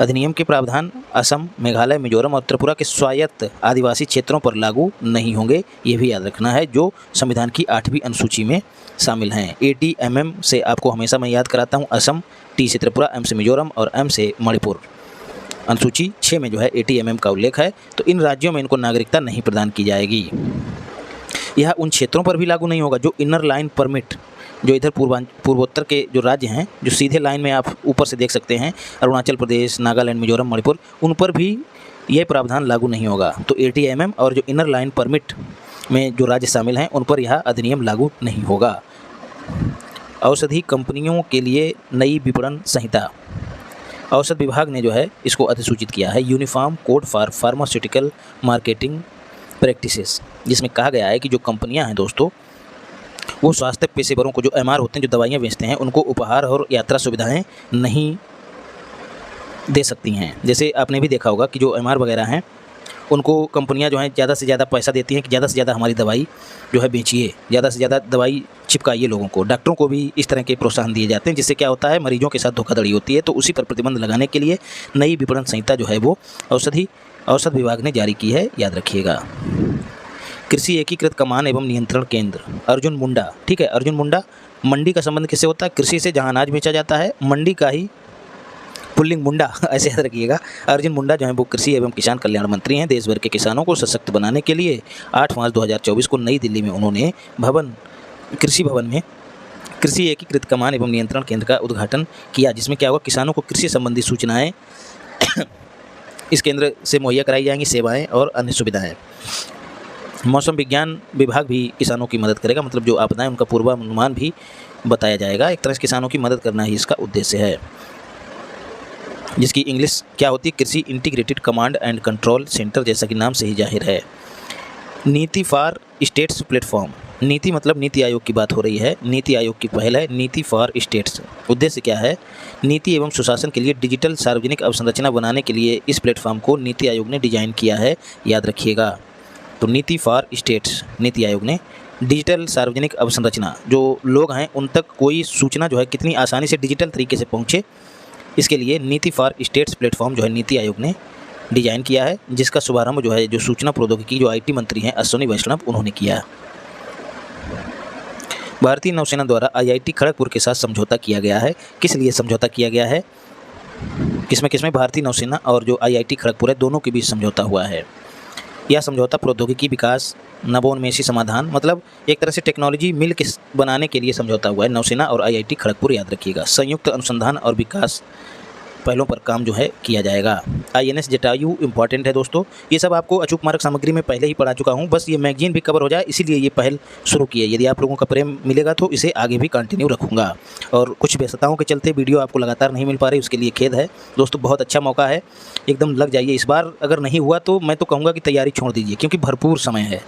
अधिनियम के प्रावधान असम, मेघालय, मिजोरम और त्रिपुरा के स्वायत्त आदिवासी क्षेत्रों पर लागू नहीं होंगे, ये भी याद रखना है, जो संविधान की 8वीं अनुसूची में शामिल हैं। ATMM से आपको हमेशा मैं याद कराता हूँ असम, T से त्रिपुरा, M से मिजोरम और M से मणिपुर। अनुसूची 6 में जो है ATMM का उल्लेख है। तो इन राज्यों में इनको नागरिकता नहीं प्रदान की जाएगी। यह उन क्षेत्रों पर भी लागू नहीं होगा जो इनर लाइन परमिट, जो इधर पूर्वोत्तर के जो राज्य हैं, जो सीधे लाइन में आप ऊपर से देख सकते हैं, अरुणाचल प्रदेश, नागालैंड, मिजोरम, मणिपुर, उन पर भी यह प्रावधान लागू नहीं होगा। तो ATMM और जो इनर लाइन परमिट में जो राज्य शामिल हैं उन पर यह अधिनियम लागू नहीं होगा। औषधि कंपनियों के लिए नई विपणन संहिता, औषध विभाग ने जो है इसको अधिसूचित किया है, uniform code for pharmaceutical marketing practices, जिसमें कहा गया है कि जो कंपनियां हैं दोस्तों वो स्वास्थ्य पेशेवरों को, जो MR होते हैं, जो दवाइयाँ बेचते हैं, उनको उपहार और यात्रा सुविधाएं नहीं दे सकती हैं। जैसे आपने भी देखा होगा कि जो MR वगैरह हैं उनको कंपनियां जो हैं ज़्यादा से ज़्यादा पैसा देती हैं कि ज़्यादा से ज़्यादा हमारी दवाई जो है बेचिए, ज़्यादा से ज़्यादा दवाई चिपकाइए लोगों को। डॉक्टरों को भी इस तरह के प्रोत्साहन दिए जाते हैं, जिससे क्या होता है, मरीजों के साथ धोखाधड़ी होती है। तो उसी पर प्रतिबंध लगाने के लिए नई विपणन संहिता जो है वो औषध विभाग ने जारी की है, याद रखिएगा। कृषि एकीकृत कमान एवं नियंत्रण केंद्र, अर्जुन मुंडा, ठीक है, अर्जुन मुंडा। मंडी का संबंध किससे होता है? कृषि से, जहां अनाज बेचा जाता है। मंडी का ही पुल्लिंग मुंडा, ऐसे याद रखिएगा। अर्जुन मुंडा जो है वो कृषि एवं किसान कल्याण मंत्री हैं। देश भर के किसानों को सशक्त बनाने के लिए 8 मार्च 2024 को नई दिल्ली में उन्होंने कृषि भवन में कृषि एकीकृत कमान एवं नियंत्रण केंद्र का उद्घाटन किया, जिसमें क्या होगा, किसानों को कृषि संबंधी सूचनाएँ इस केंद्र से मुहैया कराई जाएंगी, सेवाएँ और अन्य सुविधाएँ। मौसम विज्ञान विभाग भी किसानों की मदद करेगा, मतलब जो आपदाएं उनका पूर्वानुमान भी बताया जाएगा। एक तरह से किसानों की मदद करना ही इसका उद्देश्य है, जिसकी इंग्लिश क्या होती है, कृषि integrated command and control centre, जैसा कि नाम से ही जाहिर है। नीति फॉर स्टेट्स प्लेटफॉर्म, नीति मतलब नीति आयोग की बात हो रही है। नीति आयोग की पहल है नीति फॉर स्टेट्स। उद्देश्य क्या है? नीति एवं सुशासन के लिए डिजिटल सार्वजनिक अवसंरचना बनाने के लिए इस प्लेटफॉर्म को नीति आयोग ने डिजाइन किया है, याद रखिएगा। तो नीति फॉर स्टेट्स, नीति आयोग ने डिजिटल सार्वजनिक अवसंरचना, जो लोग हैं उन तक कोई सूचना जो है कितनी आसानी से डिजिटल तरीके से पहुंचे, इसके लिए नीति फॉर स्टेट्स प्लेटफॉर्म जो है नीति आयोग ने डिजाइन किया है, जिसका शुभारंभ जो है जो सूचना प्रौद्योगिकी जो IT मंत्री हैं अश्विनी वैष्णव उन्होंने किया। भारतीय नौसेना द्वारा IIT खड़गपुर के साथ समझौता किया गया है। किस लिए समझौता किया गया है? किसमें भारतीय नौसेना और जो IIT खड़गपुर है दोनों के बीच समझौता हुआ है। यह समझौता प्रौद्योगिकी विकास, नवोन्मेषी समाधान, मतलब एक तरह से टेक्नोलॉजी मिल के बनाने के लिए समझौता हुआ है नौसेना और IIT खड़गपुर, याद रखिएगा। संयुक्त अनुसंधान और विकास पहलों पर काम जो है किया जाएगा। INS जटायु इंपॉर्टेंट है दोस्तों, ये सब आपको अचूक मार्ग सामग्री में पहले ही पढ़ा चुका हूँ, बस ये मैगजीन भी कवर हो जाए इसीलिए ये पहल शुरू की है। यदि आप लोगों का प्रेम मिलेगा तो इसे आगे भी कंटिन्यू रखूँगा, और कुछ व्यस्तताओं के चलते वीडियो आपको लगातार नहीं मिल पा रही, उसके लिए खेद है दोस्तों। बहुत अच्छा मौका है, एकदम लग जाइए। इस बार अगर नहीं हुआ तो मैं तो कहूँगा कि तैयारी छोड़ दीजिए, क्योंकि भरपूर समय है।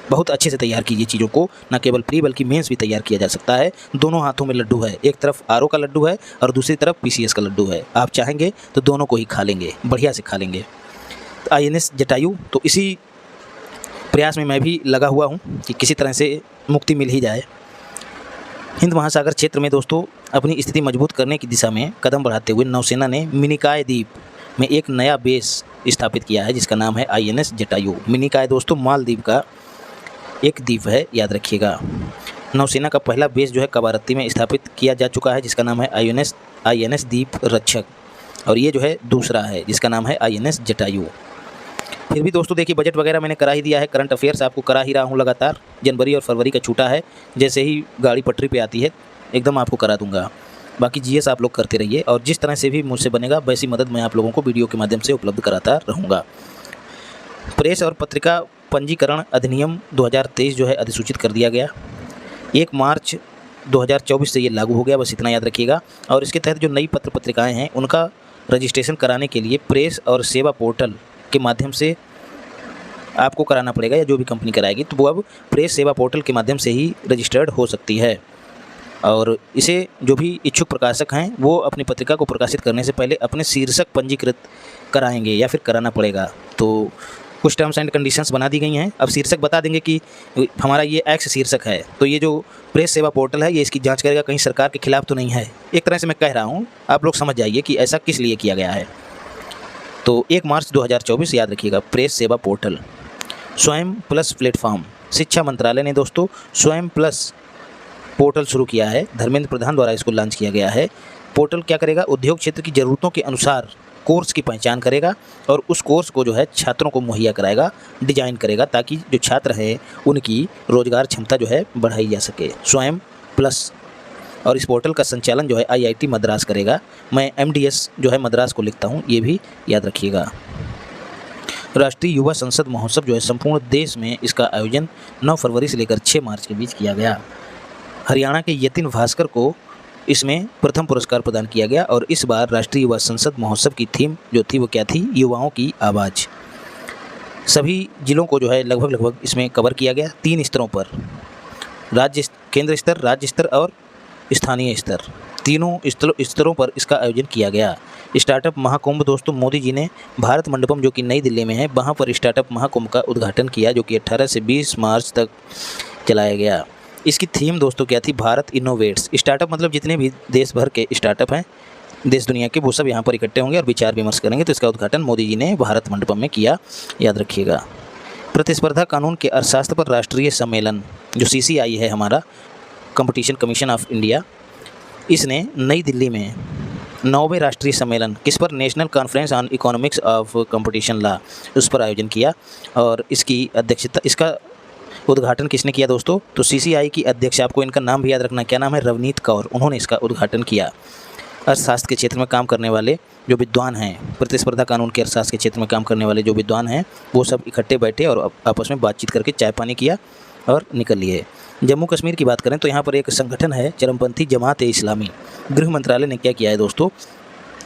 बहुत अच्छे से तैयार कीजिए चीज़ों को, ना केवल प्री बल्कि मेंस भी तैयार किया जा सकता है। दोनों हाथों में लड्डू है, एक तरफ RO का लड्डू है और दूसरी तरफ PCS का लड्डू है। आप चाहेंगे तो दोनों को ही खा लेंगे, बढ़िया से खा लेंगे। तो INS जटायु, तो इसी प्रयास में मैं भी लगा हुआ हूँ कि किसी तरह से मुक्ति मिल ही जाए। हिंद महासागर क्षेत्र में दोस्तों अपनी स्थिति मजबूत करने की दिशा में कदम बढ़ाते हुए नौसेना ने मिनिकॉय द्वीप में एक नया बेस स्थापित किया है, जिसका नाम है INS जटायु। मिनिकॉय दोस्तों मालदीव का एक द्वीप है, याद रखिएगा। नौसेना का पहला बेस जो है कवारत्ती में स्थापित किया जा चुका है, जिसका नाम है INS द्वीप रक्षक, और ये जो है दूसरा है जिसका नाम है INS जटायु। फिर भी दोस्तों देखिए, बजट वगैरह मैंने करा ही दिया है, करंट अफेयर्स आपको करा ही रहा हूँ लगातार। जनवरी और फरवरी का छूटा है, जैसे ही गाड़ी पटरी पे आती है एकदम आपको करा दूंगा। बाकी GS आप लोग करते रहिए, और जिस तरह से भी मुझसे बनेगा वैसी मदद मैं आप लोगों को वीडियो के माध्यम से उपलब्ध कराता रहूँगा। प्रेस और पत्रिका पंजीकरण अधिनियम 2023 जो है अधिसूचित कर दिया गया। 1 मार्च 2024 से ये लागू हो गया, बस इतना याद रखिएगा। और इसके तहत जो नई पत्र पत्रिकाएं हैं उनका रजिस्ट्रेशन कराने के लिए प्रेस और सेवा पोर्टल के माध्यम से आपको कराना पड़ेगा या जो भी कंपनी कराएगी, तो वो अब प्रेस सेवा पोर्टल के माध्यम से ही रजिस्टर्ड हो सकती है। और इसे जो भी इच्छुक प्रकाशक हैं वो अपनी पत्रिका को प्रकाशित करने से पहले अपने शीर्षक पंजीकृत कराएंगे या फिर कराना पड़ेगा। तो कुछ टर्म्स एंड कंडीशंस बना दी गई हैं। अब शीर्षक बता देंगे कि हमारा ये एक्स शीर्षक है, तो ये जो प्रेस सेवा पोर्टल है ये इसकी जांच करेगा कहीं सरकार के खिलाफ तो नहीं है। एक तरह से मैं कह रहा हूँ, आप लोग समझ जाइए कि ऐसा किस लिए किया गया है। तो 1 मार्च 2024 याद रखिएगा, प्रेस सेवा पोर्टल। स्वयं प्लस प्लेटफॉर्म, शिक्षा मंत्रालय ने दोस्तों स्वयं प्लस पोर्टल शुरू किया है। धर्मेंद्र प्रधान द्वारा इसको लॉन्च किया गया है। पोर्टल क्या करेगा, उद्योग क्षेत्र की ज़रूरतों के अनुसार कोर्स की पहचान करेगा और उस कोर्स को जो है छात्रों को मुहैया कराएगा, डिजाइन करेगा, ताकि जो छात्र हैं उनकी रोजगार क्षमता जो है बढ़ाई जा सके। स्वयं प्लस। और इस पोर्टल का संचालन जो है IIT मद्रास करेगा। मैं MDS जो है मद्रास को लिखता हूँ, ये भी याद रखिएगा। राष्ट्रीय युवा संसद महोत्सव जो है संपूर्ण देश में इसका आयोजन 9 फरवरी से लेकर 6 मार्च के बीच किया गया। हरियाणा के यतिन भास्कर को इसमें प्रथम पुरस्कार प्रदान किया गया और इस बार राष्ट्रीय युवा संसद महोत्सव की थीम जो थी वो क्या थी, युवाओं की आवाज़। सभी जिलों को जो है लगभग इसमें कवर किया गया 3 स्तरों पर, राज्य केंद्र स्तर, राज्य स्तर और स्थानीय स्तर, तीनों स्तरों पर इसका आयोजन किया गया। स्टार्टअप महाकुंभ दोस्तों, मोदी जी ने भारत मंडपम जो कि नई दिल्ली में है वहाँ पर स्टार्टअप महाकुंभ का उद्घाटन किया, जो कि 18 से 20 मार्च तक चलाया गया। इसकी थीम दोस्तों क्या थी, भारत इनोवेट्स। स्टार्टअप मतलब जितने भी देश भर के स्टार्टअप हैं देश दुनिया के, वो सब यहाँ पर इकट्ठे होंगे और विचार विमर्श करेंगे। तो इसका उद्घाटन मोदी जी ने भारत मंडपम में किया, याद रखिएगा। प्रतिस्पर्धा कानून के अर्थशास्त्र पर राष्ट्रीय सम्मेलन जो CCI है हमारा, कंपटीशन कमीशन ऑफ इंडिया, इसने नई दिल्ली में 9वें राष्ट्रीय सम्मेलन किस पर, national conference on economics of competition law, उस पर आयोजन किया। और इसकी अध्यक्षता, इसका उद्घाटन किसने किया दोस्तों, तो CCI की अध्यक्ष, आपको इनका नाम भी याद रखना, क्या नाम है, रवनीत कौर, उन्होंने इसका उद्घाटन किया। अर्थशास्त्र के क्षेत्र में काम करने वाले जो विद्वान हैं, प्रतिस्पर्धा कानून के अर्थशास्त्र के क्षेत्र में काम करने वाले जो विद्वान हैं, वो सब इकट्ठे बैठे और आपस में बातचीत करके चाय पानी किया और निकल लिए। जम्मू कश्मीर की बात करें तो यहाँ पर एक संगठन है चरमपंथी जमात ए इस्लामी। गृह मंत्रालय ने क्या किया है दोस्तों,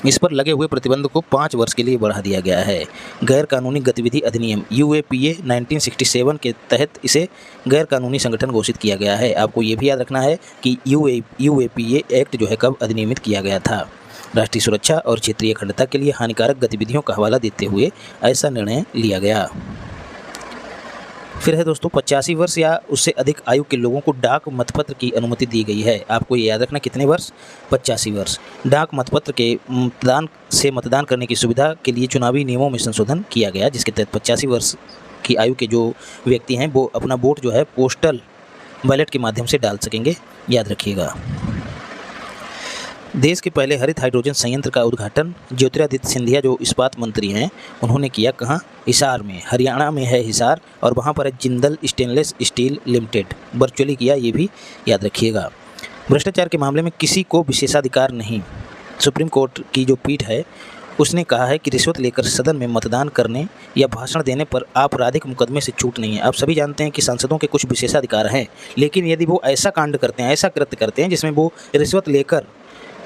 इस पर लगे हुए प्रतिबंध को 5 वर्ष के लिए बढ़ा दिया गया है। गैर कानूनी गतिविधि अधिनियम UAPA 1967 के तहत इसे गैर कानूनी संगठन घोषित किया गया है। आपको ये भी याद रखना है कि UAPA एक्ट जो है कब अधिनियमित किया गया था। राष्ट्रीय सुरक्षा और क्षेत्रीय अखंडता के लिए हानिकारक गतिविधियों का हवाला देते हुए ऐसा निर्णय लिया गया। फिर है दोस्तों 85 वर्ष या उससे अधिक आयु के लोगों को डाक मतपत्र की अनुमति दी गई है। आपको ये याद रखना, कितने वर्ष, 85 वर्ष। डाक मतपत्र के मतदान करने की सुविधा के लिए चुनावी नियमों में संशोधन किया गया, जिसके तहत 85 वर्ष की आयु के जो व्यक्ति हैं वो अपना वोट जो है पोस्टल बैलेट के माध्यम से डाल सकेंगे, याद रखिएगा। देश के पहले हरित हाइड्रोजन संयंत्र का उद्घाटन ज्योतिरादित्य सिंधिया जो इस्पात मंत्री हैं उन्होंने किया। कहाँ, हिसार में, हरियाणा में है हिसार, और वहाँ पर है Jindal stainless steel limited, virtually किया, ये भी याद रखिएगा। भ्रष्टाचार के मामले में किसी को विशेषाधिकार नहीं। सुप्रीम कोर्ट की जो पीठ है उसने कहा है कि रिश्वत लेकर सदन में मतदान करने या भाषण देने पर आपराधिक मुकदमे से छूट नहीं है। आप सभी जानते हैं कि सांसदों के कुछ विशेषाधिकार हैं, लेकिन यदि वो ऐसा कांड करते हैं, ऐसा कृत्य करते हैं जिसमें वो रिश्वत लेकर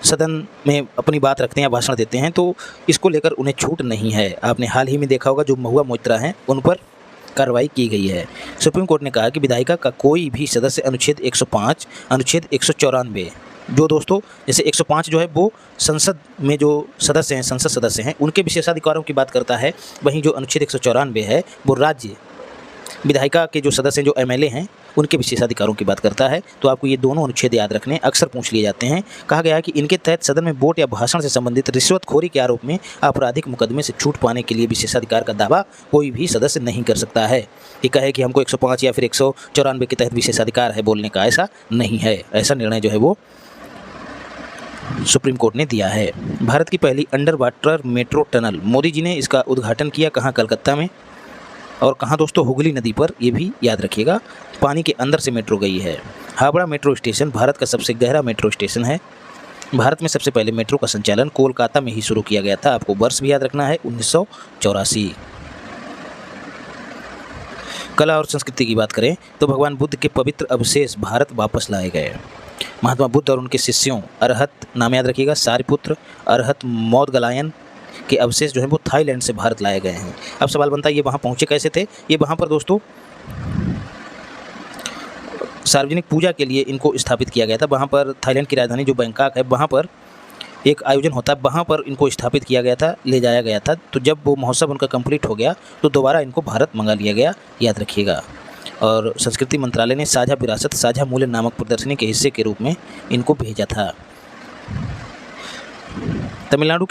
सदन में अपनी बात रखते हैं या भाषण देते हैं, तो इसको लेकर उन्हें छूट नहीं है। आपने हाल ही में देखा होगा जो महुआ मोइत्रा हैं उन पर कार्रवाई की गई है। सुप्रीम कोर्ट ने कहा कि विधायिका का कोई भी सदस्य अनुच्छेद 105, अनुच्छेद 194, जो दोस्तों जैसे 105 जो है वो संसद में जो सदस्य हैं, संसद सदस्य हैं, उनके विशेषाधिकारों की बात करता है। वहीं जो अनुच्छेद 194 है वो राज्य विधायिका के जो सदस्य हैं, जो MLA हैं, उनके विशेषाधिकारों की बात करता है। तो आपको ये दोनों अनुच्छेद याद रखने, अक्सर पूछ लिए जाते हैं। कहा गया है कि इनके तहत सदन में वोट या भाषण से संबंधित रिश्वतखोरी के आरोप में आपराधिक मुकदमे से छूट पाने के लिए विशेषाधिकार का दावा कोई भी सदस्य नहीं कर सकता है। ये कहे कि हमको 105 या फिर 194 के तहत विशेषाधिकार है बोलने का, ऐसा नहीं है। ऐसा निर्णय जो है वो सुप्रीम कोर्ट ने दिया है। भारत की पहली under water metro tunnel, Modi ji ने इसका उद्घाटन किया। कहाँ, कलकत्ता में। और कहाँ दोस्तों, हुगली नदी पर, ये भी याद रखिएगा। पानी के अंदर से मेट्रो गई है। हावड़ा मेट्रो स्टेशन भारत का सबसे गहरा मेट्रो स्टेशन है। भारत में सबसे पहले मेट्रो का संचालन कोलकाता में ही शुरू किया गया था। आपको वर्ष भी याद रखना है, 1984। कला और संस्कृति की बात करें तो भगवान बुद्ध के पवित्र अवशेष भारत वापस लाए गए। महात्मा बुद्ध और उनके शिष्यों, अरहत नाम याद रखिएगा, सारिपुत्र, अरहत, मौदगलायन, के अवशेष जो है वो थाईलैंड से भारत लाए गए हैं। अब सवाल बनता है ये वहाँ पहुँचे कैसे थे। ये वहाँ पर दोस्तों सार्वजनिक पूजा के लिए इनको स्थापित किया गया था। वहाँ पर थाईलैंड की राजधानी जो बैंकॉक है, वहाँ पर एक आयोजन होता है, वहाँ पर इनको स्थापित किया गया था, ले जाया गया था। तो जब वो महोत्सव उनका कंप्लीट हो गया तो दोबारा इनको भारत मंगा लिया गया, याद रखिएगा। और संस्कृति मंत्रालय ने साझा विरासत साझा मूल्य नामक प्रदर्शनी के हिस्से के रूप में इनको भेजा था। तमिलनाडु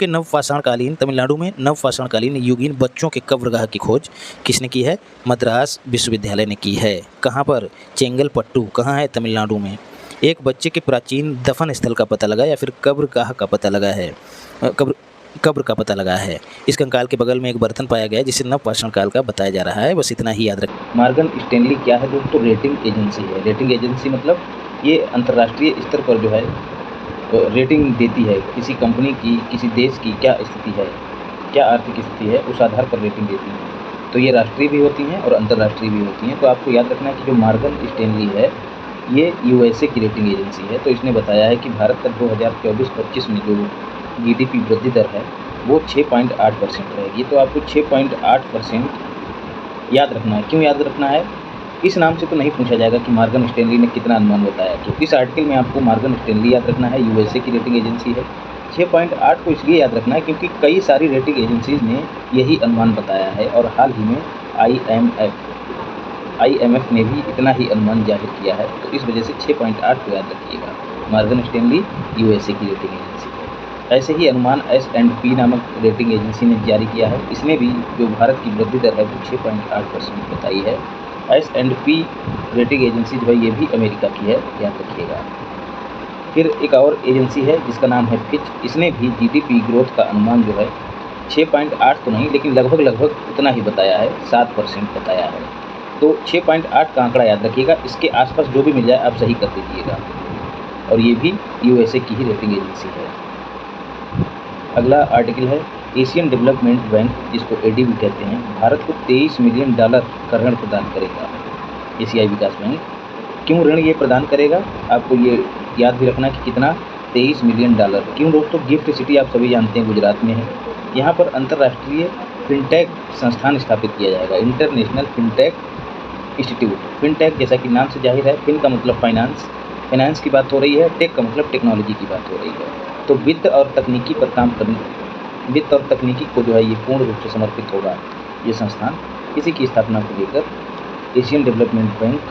में नवपाषाणकालीन युगीन बच्चों के कब्रगाह की खोज किसने की है? मद्रास विश्वविद्यालय ने की है। कहाँ पर? चेंगलपट्टू। कहाँ है? तमिलनाडु में। एक बच्चे के प्राचीन दफन स्थल का पता लगा या फिर कब्रगाह का पता लगा है? कब्र का पता लगा है। इस कंकाल के बगल में एक बर्तन पाया गया जिसे नवपाषाण काल का बताया जा रहा है। बस इतना ही याद रखें। मॉर्गन स्टैनली क्या है दोस्तों? रेटिंग एजेंसी है। रेटिंग एजेंसी मतलब ये अंतर्राष्ट्रीय स्तर पर जो है रेटिंग देती है किसी कंपनी की, किसी देश की क्या स्थिति है, क्या आर्थिक स्थिति है, उस आधार पर रेटिंग देती है। तो ये राष्ट्रीय भी होती हैं और अंतर्राष्ट्रीय भी होती हैं। तो आपको याद रखना है कि जो मॉर्गन स्टैनली है ये यूएसए की रेटिंग एजेंसी है। तो इसने बताया है कि भारत का 2024-25 में जो जीडीपी वृद्धि दर है वो 6.8% रहेगी। तो आपको 6.8% याद रखना है। क्यों याद रखना है? इस नाम से तो नहीं पूछा जाएगा कि मॉर्गन स्टैनली ने कितना अनुमान बताया। तो इस आर्टिकल में आपको मॉर्गन स्टैनली याद रखना है, यूएसए की रेटिंग एजेंसी है। 6.8 को इसलिए याद रखना है क्योंकि कई सारी रेटिंग एजेंसीज ने यही अनुमान बताया है और हाल ही में IMF ने भी इतना ही अनुमान जाहिर किया है। तो इस वजह से 6.8 को याद रखिएगा। मॉर्गन स्टैनली यूएसए की रेटिंग एजेंसी है। ऐसे ही अनुमान S&P नामक रेटिंग एजेंसी ने जारी किया है। इसने भी जो भारत की वृद्धि दर है वो 6.8% बताई है। S&P रेटिंग एजेंसी जो है ये भी अमेरिका की है, याद रखिएगा। फिर एक और एजेंसी है जिसका नाम है फिच। इसने भी जीडीपी ग्रोथ का अनुमान जो है 6.8 तो नहीं लेकिन लगभग उतना ही बताया है, 7% बताया है। तो 6.8 का आंकड़ा याद रखिएगा। इसके आसपास जो भी मिल जाए आप सही कर दीजिएगा। और ये भी यूएसए की ही रेटिंग एजेंसी है। अगला आर्टिकल है एशियन डेवलपमेंट बैंक, जिसको एडीबी कहते हैं, भारत को $23 मिलियन का ऋण प्रदान करेगा। एशियाई विकास बैंक क्यों ऋण ये प्रदान करेगा? आपको ये याद भी रखना कि कितना? $23 मिलियन। क्यों दोस्तों? गिफ्ट सिटी आप सभी जानते हैं गुजरात में है। यहाँ पर अंतर्राष्ट्रीय फिनटेक संस्थान स्थापित किया जाएगा, इंटरनेशनल फिनटेक इंस्टीट्यूट। फिनटेक जैसा कि नाम से जाहिर है, फिन का मतलब फाइनेंस की बात हो रही है, टेक का मतलब टेक्नोलॉजी की बात हो रही है। तो वित्त और तकनीकी को जो है ये पूर्ण रूप से समर्पित होगा ये संस्थान। इसी की स्थापना को लेकर एशियन डेवलपमेंट बैंक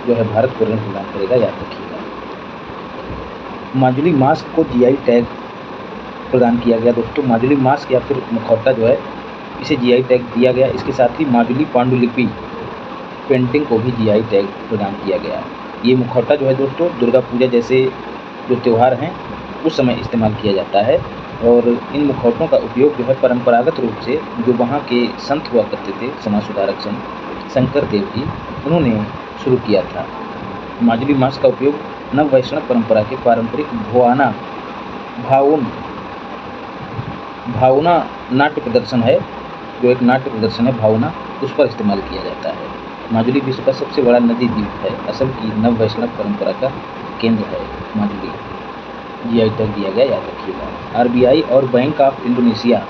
जो है भारत को ऋण प्रदान करेगा, याद रखिएगा। माजुली मास्क को जीआई टैग प्रदान किया गया दोस्तों। माजुली मास्क या फिर मुखौटा जो है इसे जीआई टैग दिया गया। इसके साथ ही माजुली पांडुलिपि पेंटिंग को भी जीआई टैग प्रदान किया गया। ये मुखौटा जो है दोस्तों दुर्गा पूजा जैसे जो त्यौहार हैं उस समय इस्तेमाल किया जाता है। और इन मुखौटों का उपयोग जो है परंपरागत रूप से जो वहाँ के संत हुआ करते थे, समाज सुधारक संत शंकर देव जी, उन्होंने शुरू किया था। माजुली मास्क का उपयोग नव वैष्णव परंपरा के पारंपरिक भावना नाट्य प्रदर्शन है, जो एक नाट्य प्रदर्शन है भावना, उस पर इस्तेमाल किया जाता है। माजुली विश्व का सबसे बड़ा नदी द्वीप है। असम की नव वैष्णव परंपरा का केंद्र है माजुली। जीआई टैग दिया गया, याद रखिएगा। आरबीआई और बैंक ऑफ इंडोनेशिया,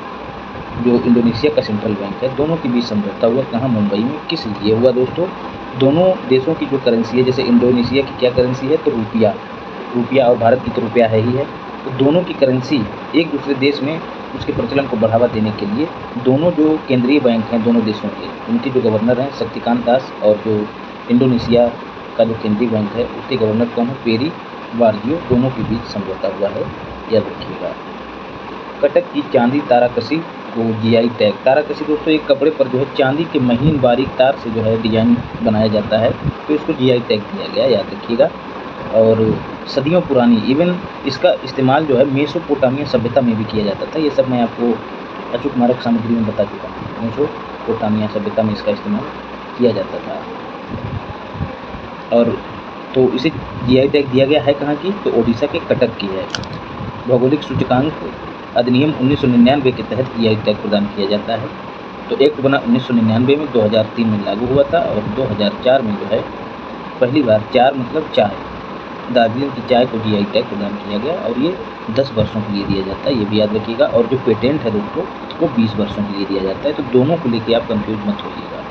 जो इंडोनेशिया का सेंट्रल बैंक है, दोनों के बीच समझौता हुआ। कहाँ? मुंबई में। किस लिए हुआ दोस्तों? दोनों देशों की जो करेंसी है, जैसे इंडोनेशिया की क्या करेंसी है? तो रुपया और भारत की तो रुपया है ही है। तो दोनों की करेंसी एक दूसरे देश में उसके प्रचलन को बढ़ावा देने के लिए दोनों जो केंद्रीय बैंक हैं दोनों देशों के, उनके जो गवर्नर हैं शक्तिकांत दास, और जो इंडोनेशिया का जो केंद्रीय बैंक है उसके गवर्नर कौन है? पेरी वारजियो। दोनों के बीच समझौता हुआ है, याद रखिएगा। कटक की चांदी ताराकसी को जीआई टैग। ताराकसी दोस्तों एक कपड़े पर जो है चांदी के महीन बारीक तार से जो है डिजाइन बनाया जाता है, तो इसको जीआई टैग दिया गया, याद रखिएगा। और सदियों पुरानी, इवन इसका इस्तेमाल जो है मेसोपोटामिया सभ्यता में भी किया जाता था। ये सब मैं आपको अचूक मारक सामग्री में बता चुका हूँ। मेसोपोटामिया सभ्यता में इसका इस्तेमाल किया जाता था। और तो इसे जीआई टैग दिया गया है कहाँ की? तो ओडिशा के कटक की है। भौगोलिक सूचकांक अधिनियम 1999 के तहत जीआई टैग प्रदान किया जाता है। तो एक्ट बना 1999 में, 2003 में लागू हुआ था और 2004 में जो है पहली बार, 4 मतलब चाय, दार्जिलिंग की चाय को जीआई टैग प्रदान किया गया और ये 10 वर्षों के लिए दिया जाता है, ये भी याद रखिएगा। और जो पेटेंट है दोस्तों वो 20 वर्षों के लिए दिया जाता है, तो दोनों को लेके आप कंफ्यूज मत होइएगा।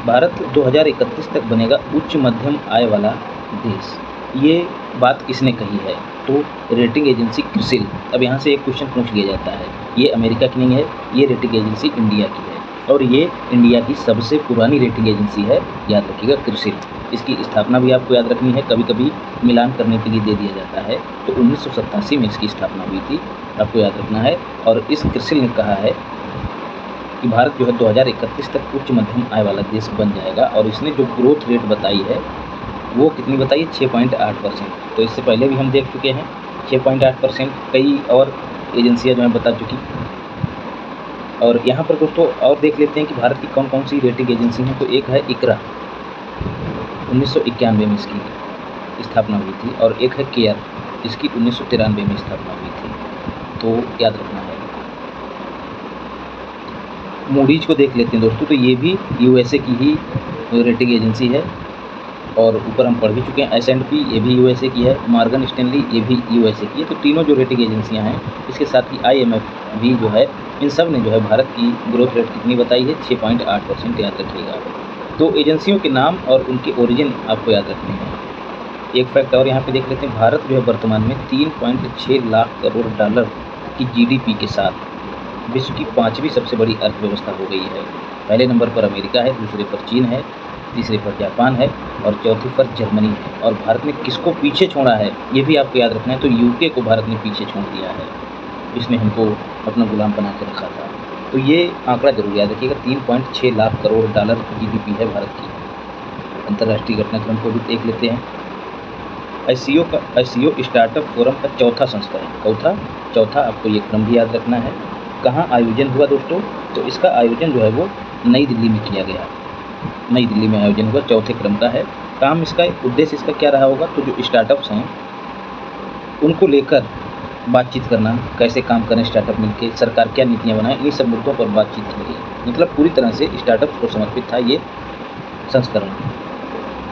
भारत 2031 तक बनेगा उच्च मध्यम आय वाला देश, ये बात किसने कही है? तो रेटिंग एजेंसी क्रिसिल। अब यहाँ से एक क्वेश्चन पूछ लिया जाता है, ये अमेरिका की नहीं है, ये रेटिंग एजेंसी इंडिया की है और ये इंडिया की सबसे पुरानी रेटिंग एजेंसी है, याद रखिएगा क्रिसिल। इसकी स्थापना भी आपको याद रखनी है, कभी कभी मिलान करने के लिए दे दिया जाता है। तो 1987 में इसकी स्थापना हुई थी, आपको याद रखना है। और इस क्रिसिल ने कहा है कि भारत जो है 2031 तक उच्च मध्यम आय वाला देश बन जाएगा और इसने जो ग्रोथ रेट बताई है वो कितनी बताई है? 6.8%। तो इससे पहले भी हम देख चुके हैं 6.8%, कई और एजेंसियां जो हैं बता चुकी। और यहाँ पर दोस्तों और देख लेते हैं कि भारत की कौन कौन सी रेटिंग एजेंसी हैं। तो एक है इकरा, 1991 में इसकी स्थापना हुई थी, और एक है केयर, इसकी 1993 में स्थापना हुई थी, तो याद रखना है। मूडीज को देख लेते हैं दोस्तों, तो ये भी यूएसए की ही रेटिंग एजेंसी है और ऊपर हम पढ़ भी चुके हैं। S&P ये भी यूएसए की है, मॉर्गन स्टैनली ये भी यूएसए की है। तो तीनों जो रेटिंग एजेंसियां हैं, इसके साथ ही IMF भी जो है, इन सब ने जो है भारत की ग्रोथ रेट कितनी बताई है? 6.8%, याद रखिएगा। तो एजेंसियों के नाम और उनके ओरिजिन आपको याद रखने हैं। एक फैक्ट और यहाँ पे देख लेते हैं, भारत जो है वर्तमान में 3.6 लाख करोड़ डॉलर की GDP के साथ विश्व की 5वीं सबसे बड़ी अर्थव्यवस्था हो गई है। पहले नंबर पर अमेरिका है, दूसरे पर चीन है, तीसरे पर जापान है और चौथे पर जर्मनी है। और भारत ने किसको पीछे छोड़ा है ये भी आपको याद रखना है। तो यूके को भारत ने पीछे छोड़ दिया है, जिसने हमको अपना गुलाम बना के रखा था। तो ये आंकड़ा जरूर याद रखिएगा, 3.6 लाख करोड़ डॉलर की GDP है भारत की। अंतर्राष्ट्रीय घटनाक्रम को भी देख लेते हैं। एससीओ स्टार्टअप फोरम का चौथा संस्करण, चौथा आपको ये क्रम भी याद रखना है। कहाँ आयोजन हुआ दोस्तों? तो इसका आयोजन जो है वो नई दिल्ली में किया गया, नई दिल्ली में आयोजन हुआ, चौथे क्रम का है। काम इसका, उद्देश्य इसका क्या रहा होगा? तो जो स्टार्टअप्स हैं उनको लेकर बातचीत करना, कैसे काम करें स्टार्टअप मिलकर, सरकार क्या नीतियाँ बनाए, इन सब मुद्दों पर बातचीत हो रही। मतलब पूरी तरह से स्टार्टअप्स को समर्पित था ये संस्करण।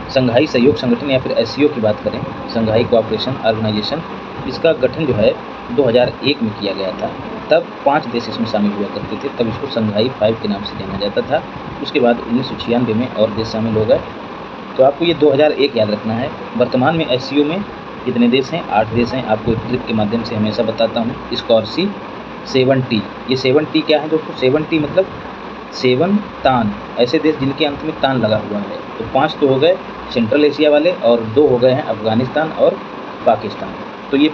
संघाई सहयोग संगठन या फिर SCO की बात करें, संघाई कोऑपरेशन ऑर्गेनाइजेशन, इसका गठन जो है 2001 में किया गया था। तब 5 देश इसमें शामिल हुआ करते थे, तब इसको संघाई 5 के नाम से जाना जाता था। उसके बाद 1996 में और देश शामिल हो गए। तो आपको ये 2001 याद रखना है। वर्तमान में SCO में कितने देश हैं? 8 देश हैं। आपको एक ट्रिक के माध्यम से हमेशा बताता हूँ। स्कॉर्सी 7T, ये 7T क्या है दोस्तों? 7T मतलब 7 तान, ऐसे देश जिनके अंत में तान लगा हुआ है। तो 5 तो हो गए सेंट्रल एशिया वाले और 2 हो गए हैं अफगानिस्तान और पाकिस्तान। तो ये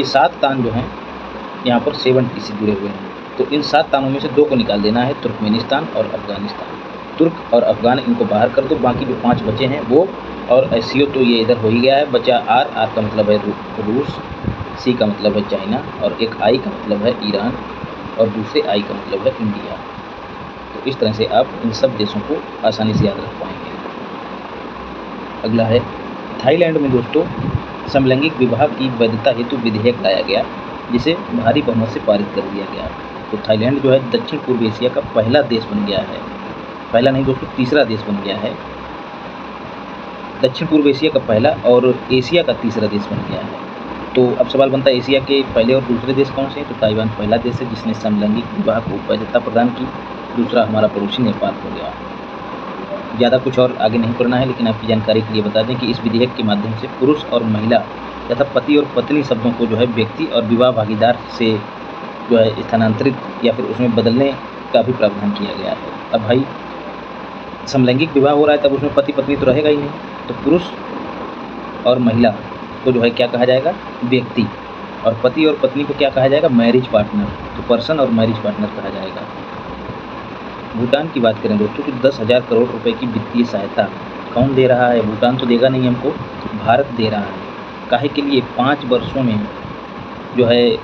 7 तान जो हैं यहाँ पर 7T से जुड़े हुए हैं। तो इन 7 तानों में से 2 को निकाल देना है, तुर्कमेनिस्तान और अफगानिस्तान। तुर्क और अफगान इनको बाहर कर दो, बाकी जो 5 बचे हैं वो, और SCO तो ये इधर हो ही गया है। बचा R का मतलब है रूस, C का मतलब है चाइना, और एक I का मतलब है ईरान, और दूसरे I का मतलब है इंडिया। तो इस तरह से आप इन सब देशों को आसानी से याद रख पाएंगे। अगला है थाईलैंड में दोस्तों समलैंगिक विवाह की वैधता हेतु विधेयक लाया गया, जिसे भारी बहुमत से पारित कर दिया गया। तो थाईलैंड जो है दक्षिण पूर्व एशिया का पहला देश बन गया है, पहला नहीं दोस्तों, तीसरा देश बन गया है। दक्षिण पूर्व एशिया का पहला और एशिया का तीसरा देश बन गया है। तो अब सवाल बनता है, एशिया के पहले और दूसरे देश कौन से हैं? तो ताइवान पहला देश है जिसने समलैंगिक विवाह को वैधता प्रदान की। दूसरा हमारा पड़ोसी नेपाल हो गया। ज़्यादा कुछ और आगे नहीं पढ़ना है, लेकिन आपकी जानकारी के लिए बता दें कि इस विधेयक के माध्यम से पुरुष और महिला तथा पति और पत्नी शब्दों को जो है व्यक्ति और विवाह भागीदार से जो है स्थानांतरित या फिर उसमें बदलने का भी प्रावधान किया गया है। अब भाई समलैंगिक विवाह हो रहा है, तब उसमें पति पत्नी तो रहेगा ही नहीं, तो पुरुष और महिला को जो है क्या कहा जाएगा? व्यक्ति, और पति और पत्नी को क्या कहा जाएगा? Marriage partner. तो पर्सन और मैरिज पार्टनर कहा जाएगा। भूटान की बात करें दोस्तों, तो 10,000 करोड़ रुपए की वित्तीय सहायता कौन दे रहा है? भूटान तो देगा नहीं हमको, भारत दे रहा है। काहे के लिए? 5 वर्षों में जो है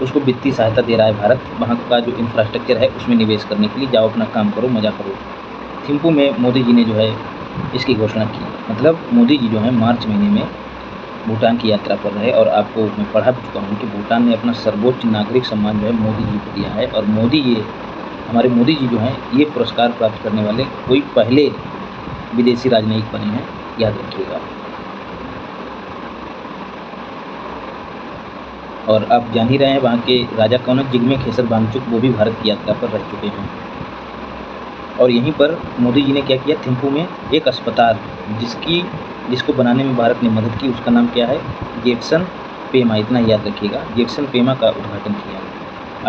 उसको वित्तीय सहायता दे रहा है भारत, वहाँ का जो इंफ्रास्ट्रक्चर है उसमें निवेश करने के लिए। जाओ अपना काम करो, मज़ा करो। थिम्पू में मोदी जी ने जो है इसकी घोषणा की। मतलब मोदी जी जो है मार्च महीने में भूटान की यात्रा पर रहे, और आपको मैं पढ़ा भी चुका हूँ कि भूटान ने अपना सर्वोच्च नागरिक सम्मान जो है मोदी जी को दिया है। और हमारे मोदी जी जो हैं ये पुरस्कार प्राप्त करने वाले कोई पहले विदेशी राजनयिक बने हैं, याद रखिएगा। और आप जान ही रहे हैं वहाँ के राजा कौन है, जिग्मे खेसर वांगचुक, वो भी भारत की यात्रा पर रह चुके हैं। और यहीं पर मोदी जी ने क्या किया, थिम्पू में एक अस्पताल जिसको बनाने में भारत ने मदद की, उसका नाम क्या है, जैक्सन पेमा, इतना याद रखिएगा, जैक्सन पेमा का उद्घाटन किया।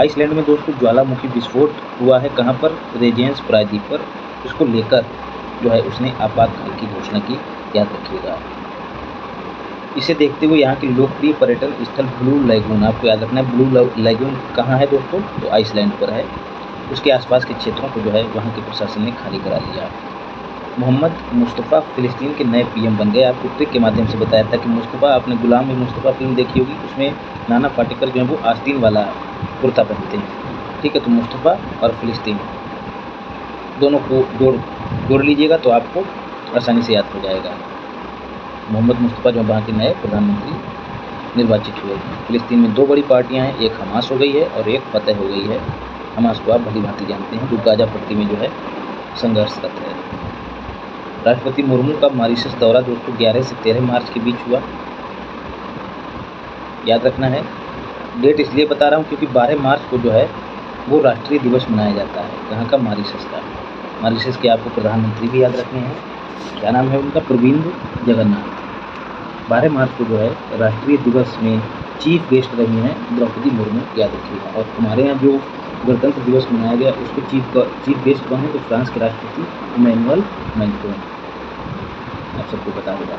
आइसलैंड में दोस्तों ज्वालामुखी विस्फोट हुआ है, कहाँ पर, रेजेंस प्रायद्वीप पर। उसको लेकर जो है उसने आपातकाल की घोषणा की, याद रखिएगा। इसे देखते हुए यहाँ के लोकप्रिय पर्यटन स्थल ब्लू लैगून, आपको याद रखना है, ब्लू लैगून कहाँ है दोस्तों, तो आइसलैंड पर है। उसके आसपास के क्षेत्रों को जो है वहाँ के प्रशासन ने खाली करा लिया। मोहम्मद मुस्तफ़ा फ़िलिस्तीन के नए पीएम बन गए। आपको ट्रिक के माध्यम से बताया था कि मुस्तफ़ा, आपने गुलाम ए मुस्तफ़ा फिल्म देखी होगी, उसमें नाना पाटेकर जो है वो आस्तीन वाला कुर्ता पहनते हैं, ठीक है। तो मुस्तफ़ा और फ़िलिस्तीन दोनों को जोड़ लीजिएगा तो आपको आसानी से याद हो जाएगा। मोहम्मद मुस्तफ़ा जो वहाँ के नए प्रधानमंत्री निर्वाचित हुए। फ़िलिस्तीन में 2 बड़ी पार्टियाँ हैं, एक हमास हो गई है और एक फ़तह हो गई है। हमास को आप भली भांति जानते हैं, जो गाज़ा पट्टी में जो है संघर्षरत है। राष्ट्रपति मुर्मू का मॉरिशस दौरा दोस्तों 11 से 13 मार्च के बीच हुआ, याद रखना है। डेट इसलिए बता रहा हूँ क्योंकि 12 मार्च को जो है वो राष्ट्रीय दिवस मनाया जाता है, कहाँ का, मॉरिशस का। मॉरिशस के आपको प्रधानमंत्री भी याद रखने हैं, क्या नाम है उनका, प्रविंद जगन्नाथ। 12 मार्च को जो है राष्ट्रीय दिवस में चीफ गेस्ट रही हैं द्रौपदी मुर्मू, याद रखिएगा। और हमारे यहाँ जो गणतंत्र दिवस मनाया गया उसके चीफ गेस्ट कौन है, तो फ्रांस के राष्ट्रपति इमैनुअल मैक्रोन, आप सबको बता होगा।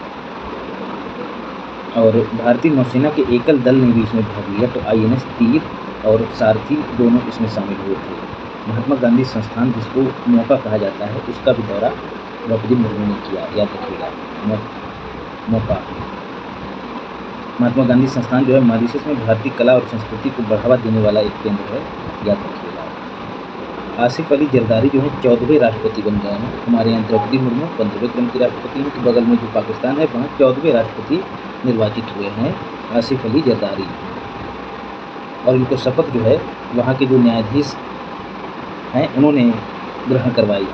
और भारतीय नौसेना के एकल दल ने भी इसमें भाग लिया, तो INS तीर और सारथी दोनों इसमें शामिल हुए थे। महात्मा गांधी संस्थान, जिसको मौका कहा जाता है, उसका भी दौरा द्रौपदी मुर्मू ने किया, याद रखिएगा, मौका। महात्मा गांधी संस्थान जो है मॉरिशस में भारतीय कला और संस्कृति को बढ़ावा देने वाला एक केंद्र है, याद रखिएगा। आसिफ अली जरदारी जो है 14वें राष्ट्रपति बन गए हैं। हमारे यहाँ द्रौपदी मुर्मू 15वें क्रम की राष्ट्रपति हैं, तो बगल में जो पाकिस्तान है वहाँ 14वें राष्ट्रपति निर्वाचित हुए हैं, आसिफ अली जरदारी। और इनको शपथ जो है वहाँ के जो न्यायाधीश हैं उन्होंने ग्रहण करवाई।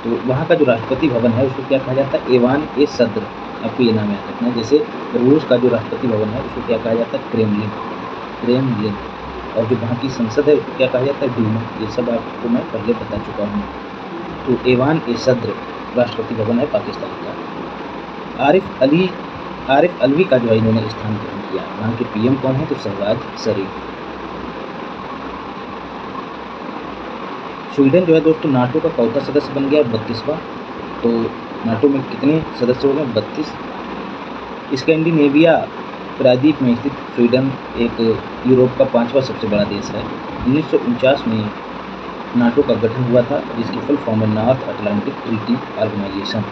तो वहाँ का जो राष्ट्रपति भवन है उसको क्या कहा जाता है, ऐवान ए सद्र, आपको ये नाम याद रखना है। जैसे रूस का जो राष्ट्रपति भवन है उसको क्या कहा जाता है, क्रेमलिन। और जो वहाँ की संसद है उसको क्या कहा जाता है, डूमा। ये सब आपको मैं पहले बता चुका हूँ। तो ऐवान ए सद्र राष्ट्रपति भवन है पाकिस्तान का। आरिफ अलवी का जो है इन्होंने स्थान ग्रहण किया। वहाँ के PM कौन है, तो शहबाज शरीफ। स्वीडन जो है दोस्तों नाटो का चौथा सदस्य बन गया, 32वां। तो नाटो में कितने सदस्य हो गए, 32। स्कैंडिनेविया प्रायद्वीप में स्थित स्वीडन एक यूरोप का 5वां सबसे बड़ा देश है। 1949 में नाटो का गठन हुआ था, जिसकी फुल फॉर्म है नॉर्थ अटलांटिक ट्रीटी ऑर्गेनाइजेशन।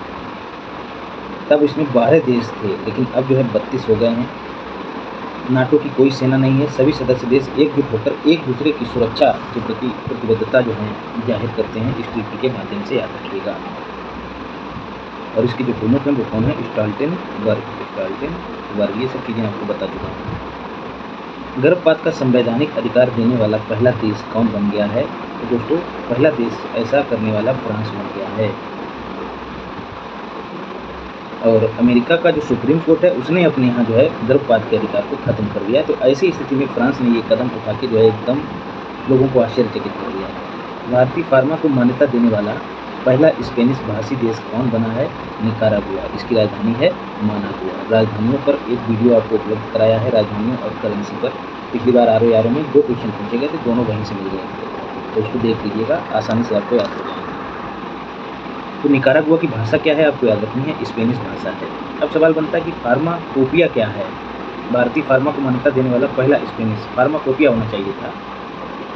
तब इसमें 12 देश थे, लेकिन अब जो है 32 हो गए हैं। नाटो की कोई सेना नहीं है, सभी सदस्य देश एकजुट होकर एक दूसरे की सुरक्षा के प्रति प्रतिबद्धता जो है जाहिर करते हैं इस ट्रीटी के माध्यम से, याद रखिएगा। और इसके जो प्रमुख हैं वो कौन है, स्टॉल्टेनबर्ग, ये सब चीज़ें आपको बता चुका हूँ। गर्भपात का संवैधानिक अधिकार देने वाला पहला देश कौन बन गया है, तो दोस्तों पहला देश ऐसा करने वाला फ्रांस बन गया है। और अमेरिका का जो सुप्रीम कोर्ट है उसने अपने यहाँ जो है गर्भपात के अधिकार को खत्म कर दिया। तो ऐसी स्थिति में फ्रांस ने ये कदम उठा के जो है एकदम लोगों को आश्चर्यचकित कर दिया है। भारतीय फार्मा को मान्यता देने वाला पहला स्पेनिश भाषी देश कौन बना है, निकारागुआ। इसकी राजधानी है मानागुआ। राजधानियों पर एक वीडियो आपको उपलब्ध कराया है, राजधानियों और करेंसी पर। पिछली बार RO में 2 क्वेश्चन पूछे गए थे, दोनों वहीं से मिल गए थे, तो उसको देख लीजिएगा, आसानी से आपको याद हो जाएगा। तो निकारागुआ की भाषा क्या है, आपको याद रखनी है, स्पेनिश भाषा है। अब सवाल बनता है कि फार्माकोपिया क्या है। भारतीय फार्मा को मान्यता देने वाला पहला स्पेनिश, फार्माकोपिया होना चाहिए था।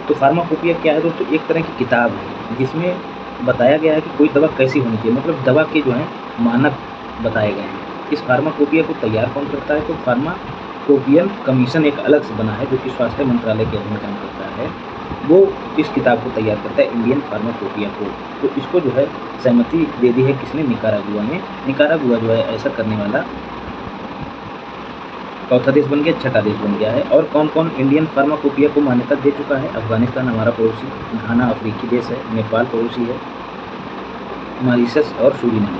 तो फार्माकोपिया क्या है दोस्तों, एक तरह की किताब है जिसमें बताया गया है कि कोई दवा कैसी होनी चाहिए, मतलब दवा के जो है मानक बताए गए हैं। इस फार्माकोपिया को तैयार कौन करता है, तो फार्माकोपियन कमीशन एक अलग से बना है जो कि स्वास्थ्य मंत्रालय के अधीन काम करता है। वो इस किताब को तैयार करता है, इंडियन फार्माकोपिया को। तो इसको जो है सहमति दे दी है किसने, निकारागुआ ने। निकारागुआ जो है ऐसा करने वाला चौथा देश बन गया, छठा देश बन गया है। और कौन कौन इंडियन फार्माकोपिया को मान्यता दे चुका है, अफगानिस्तान हमारा पड़ोसी, घाना अफ्रीकी देश है, नेपाल पड़ोसी है, मॉरिशस और सूरीनाम।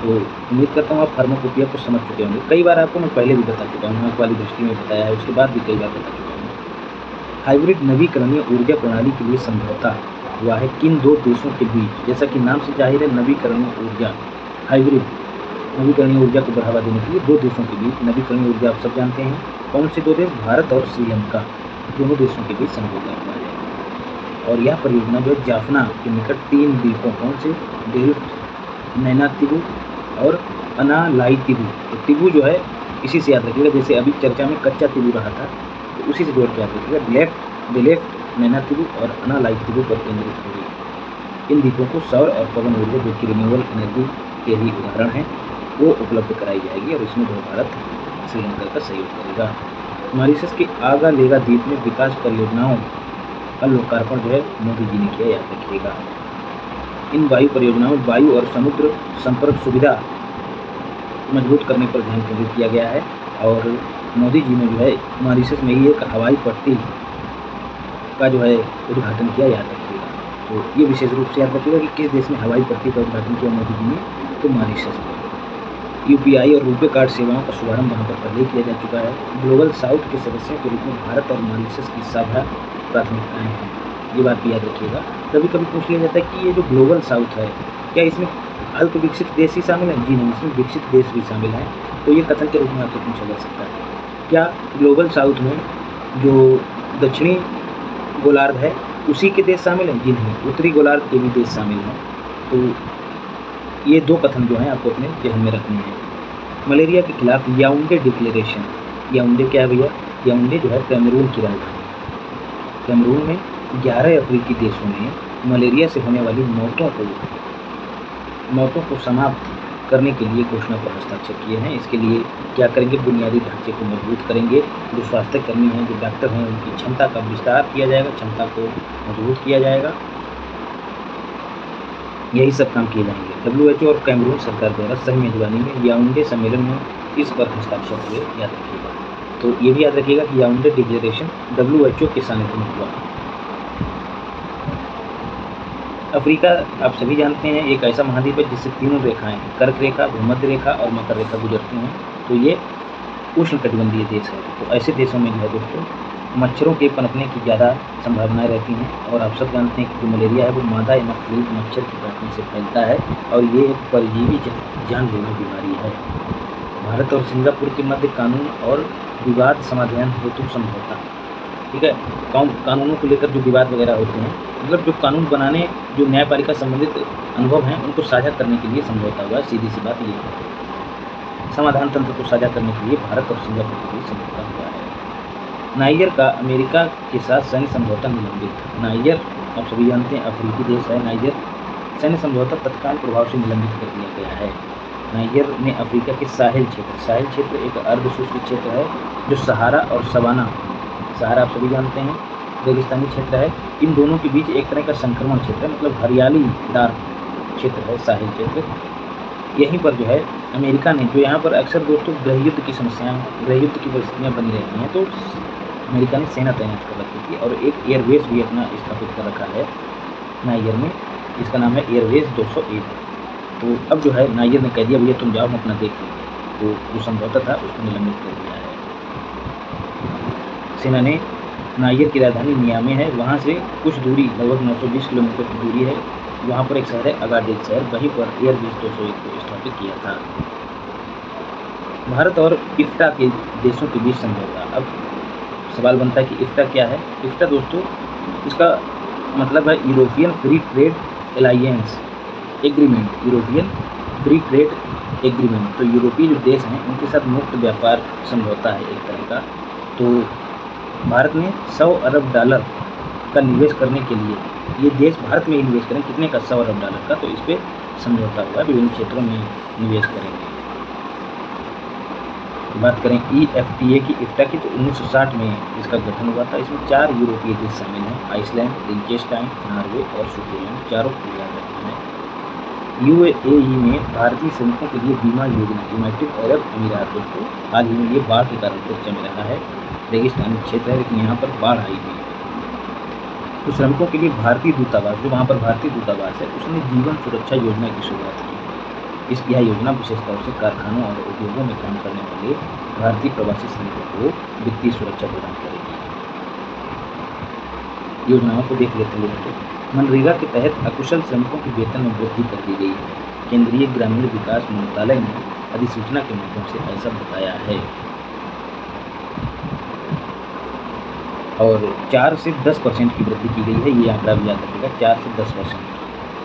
तो उम्मीद करता हूँ आप फार्माकोपिया को समझ चुके होंगे। कई बार आपको मैं पहले भी बता चुका हूँ, आँख वाली दृष्टि में बताया है, उसके बाद भी कई बार बता चुका हूँ। हाइब्रिड नवीकरणीय ऊर्जा प्रणाली के लिए समझौता हुआ है किन दो देशों के बीच? जैसा कि नाम से जाहिर है, नवीकरणीय ऊर्जा, हाइब्रिड नवीकरणीय ऊर्जा को बढ़ावा देने के लिए दो देशों के बीच, नवीकरणीय ऊर्जा आप सब जानते हैं कौन से दो देश, भारत और श्रीलंका, दोनों देशों के बीच समझौता हुआ है। और यह परियोजना जो है जाफना के निकट 3 द्वीपों, कौन से, डेल्फ्ट, नैनातिबू और अनालाइतिबू। तो तिबू जो है इसी से याद रखिएगा, जैसे अभी चर्चा में कच्चा तिबू रहा था, तो उसी से जोड़ के याद रखिएगा। डेलेफ्ट, नैनातिबू और अनालाइतिबू पर केंद्रित होगी। इन द्वीपों को सौर और पवन ऊर्जा, जो कि रिन्यूएबल एनर्जी के ही उदाहरण हैं, वो उपलब्ध कराई जाएगी और इसमें जो भारत श्रीलंका का सहयोग करेगा। मॉरिशस के आगा लेगा द्वीप में विकास परियोजनाओं का लोकार्पण जो है मोदी जी ने किया, याद रखिएगा। इन वायु परियोजनाओं में वायु और समुद्र संपर्क सुविधा मजबूत करने पर ध्यान केंद्रित किया गया है। और मोदी जी ने जो है मॉरिशस में ही एक हवाई पट्टी का जो है उद्घाटन किया, याद रखिएगा। तो ये विशेष रूप से याद रखिएगा कि किस देश में हवाई पट्टी का उद्घाटन किया मोदी जी ने, तो मॉरिशस में। यूपीआई और रुपे कार्ड सेवाओं का शुभारंभ वहाँ पर पहले किया जा चुका है। ग्लोबल साउथ के सदस्यों के रूप में भारत और मॉरिशस की साझा प्राथमिकताएं हैं, ये बात भी याद रखिएगा। कभी कभी पूछ लिया जाता है कि ये जो ग्लोबल साउथ है, क्या इसमें अल्प विकसित देश ही शामिल हैं? जी नहीं, इसमें विकसित देश भी शामिल हैं। तो ये कथन के रूप में आपसे पूछा जा सकता है, क्या ग्लोबल साउथ में जो दक्षिणी गोलार्ध है उसी के देश शामिल हैं? जी नहीं, उत्तरी गोलार्ध के भी देश शामिल हैं। तो ये दो कथन जो हैं आपको अपने ध्यान में रखने हैं। मलेरिया के खिलाफ याउंडे डिक्लेरेशन, याउंडे क्या है भैया? याउंडे जो है कैमरून की राजधानी। कैमरून में 11 अफ्रीकी देशों ने मलेरिया से होने वाली मौतों को समाप्त करने के लिए घोषणा पर हस्ताक्षर किए हैं। इसके लिए क्या करेंगे? बुनियादी ढांचे को मजबूत करेंगे, जो स्वास्थ्यकर्मी हैं, जो डॉक्टर हैं, उनकी क्षमता का विस्तार किया जाएगा, क्षमता को मजबूत किया जाएगा, यही सब काम किए जाएंगे। WHO और कैमरून सरकार द्वारा सही मेजबानी में याउंडे सम्मेलन में इस पर हस्ताक्षर हुए, याद रखिएगा। तो ये भी याद रखिएगा कि याउंडे डिक्लेरेशन WHO के सानिध्य में हुआ। अफ्रीका आप सभी जानते हैं एक ऐसा महाद्वीप है जिससे तीनों रेखाएं, कर्क रेखा, भूमध्य रेखा और मकर रेखा गुजरती हैं। तो ये उष्णकटिबंधीय देश है। तो ऐसे देशों में जो है दोस्तों मच्छरों के पनपने की ज़्यादा संभावनाएं रहती हैं। और आप सब जानते हैं कि जो मलेरिया है वो मादा एनाफिलिस मच्छर के काटने से फैलता है और ये एक परजीवी जानलेवा बीमारी है। भारत और सिंगापुर के मध्य कानून और विवाद समाधान हेतु समझौता, ठीक है। कानूनों को लेकर जो विवाद वगैरह होते हैं, मतलब जो कानून बनाने, जो न्यायपालिका संबंधित अनुभव हैं, उनको साझा करने के लिए समझौता हुआ है। सीधी सी बात ये है। समाधान तंत्र को साझा करने के लिए भारत और सिंगापुर के बीच समझौता हुआ है। नाइजर का अमेरिका के साथ सैन्य समझौता निलंबित। नाइजर आप सभी जानते हैं अफ्रीकी देश है। नाइजर सैन्य समझौता तत्काल प्रभाव से निलंबित कर दिया गया है। नाइजर में अफ्रीका के साहिल क्षेत्र एक अर्धशुष्क क्षेत्र है जो सहारा और सवाना, सहारा आप सभी जानते हैं रेगिस्तानी क्षेत्र है, इन दोनों के बीच एक तरह का संक्रमण क्षेत्र है, मतलब हरियालीदार क्षेत्र है साहिल क्षेत्र। यहीं पर जो है अमेरिका ने, जो यहाँ पर अक्सर दोस्तों गृहयुद्ध की समस्याएं, गृहयुद्ध की परिस्थितियाँ बनी रहती हैं, तो अमेरिका ने सेना तैनात कर रखी थी और एक एयरबेस भी अपना स्थापित कर रखा है नाइजर में, जिसका नाम है एयरबेस 201। तो अब जो है नाइजर ने कह दिया भैया तुम जाओ, हम अपना देख लेंगे। तो जो समझौता था उसको निलंबित कर दिया है। सेना ने नाइजर की राजधानी नियामे है, वहाँ से कुछ दूरी, लगभग 920 किलोमीटर की दूरी है, वहाँ पर एक शहर है अगाडेर शहर, वहीं पर एयरबेस 201 को स्थापित किया था। भारत और इफ्टा के देशों के बीच समझौता। अब सवाल बनता है कि इफ्टा क्या है? इफ्टा दोस्तों इसका मतलब है European free trade alliance agreement, European free trade agreement. तो यूरोपीय जो देश हैं उनके साथ मुक्त व्यापार समझौता है एक तरह का। तो भारत ने $100 अरब का निवेश करने के लिए, ये देश भारत में ही निवेश करें, कितने का? $100 अरब का। तो इस पर समझौता हुआ है, विभिन्न क्षेत्रों में निवेश करेंगे। बात करें EFTA की, इफ्टा की, तो 1960 में इसका गठन हुआ था। इसमें 4 यूरोपीय देश शामिल हैं, आइसलैंड, लिंचेस्टाइन, नॉर्वे और स्विट्जरलैंड, चारों को याद रखना है। UAE में भारतीय श्रमिकों के लिए बीमा योजना, यूनाइटेड अरब अमीरात दोस्तों हाल ही में ये बाढ़ के कारण चर्चा में रहा है। रेगिस्तानी क्षेत्र है लेकिन यहाँ पर बाढ़ आई हुई है, तो श्रमिकों के लिए भारतीय दूतावास, जो वहाँ पर भारतीय दूतावास है, उसने जीवन सुरक्षा योजना की शुरुआत की। यह योजना विशेष तौर से कारखानों और उद्योगों में काम करने वाले भारतीय प्रवासी श्रमिकों को वित्तीय सुरक्षा प्रदान करेगी। योजनाओं को देख लेते हैं दोस्तों। मनरेगा के तहत अकुशल श्रमिकों के वेतन में वृद्धि कर दी गई है। केंद्रीय ग्रामीण विकास मंत्रालय ने अधिसूचना के माध्यम से ऐसा बताया है। और 4 से 10% की वृद्धि की गई है, ये आंकड़ा भी याद रखिएगा, 4 से 10%।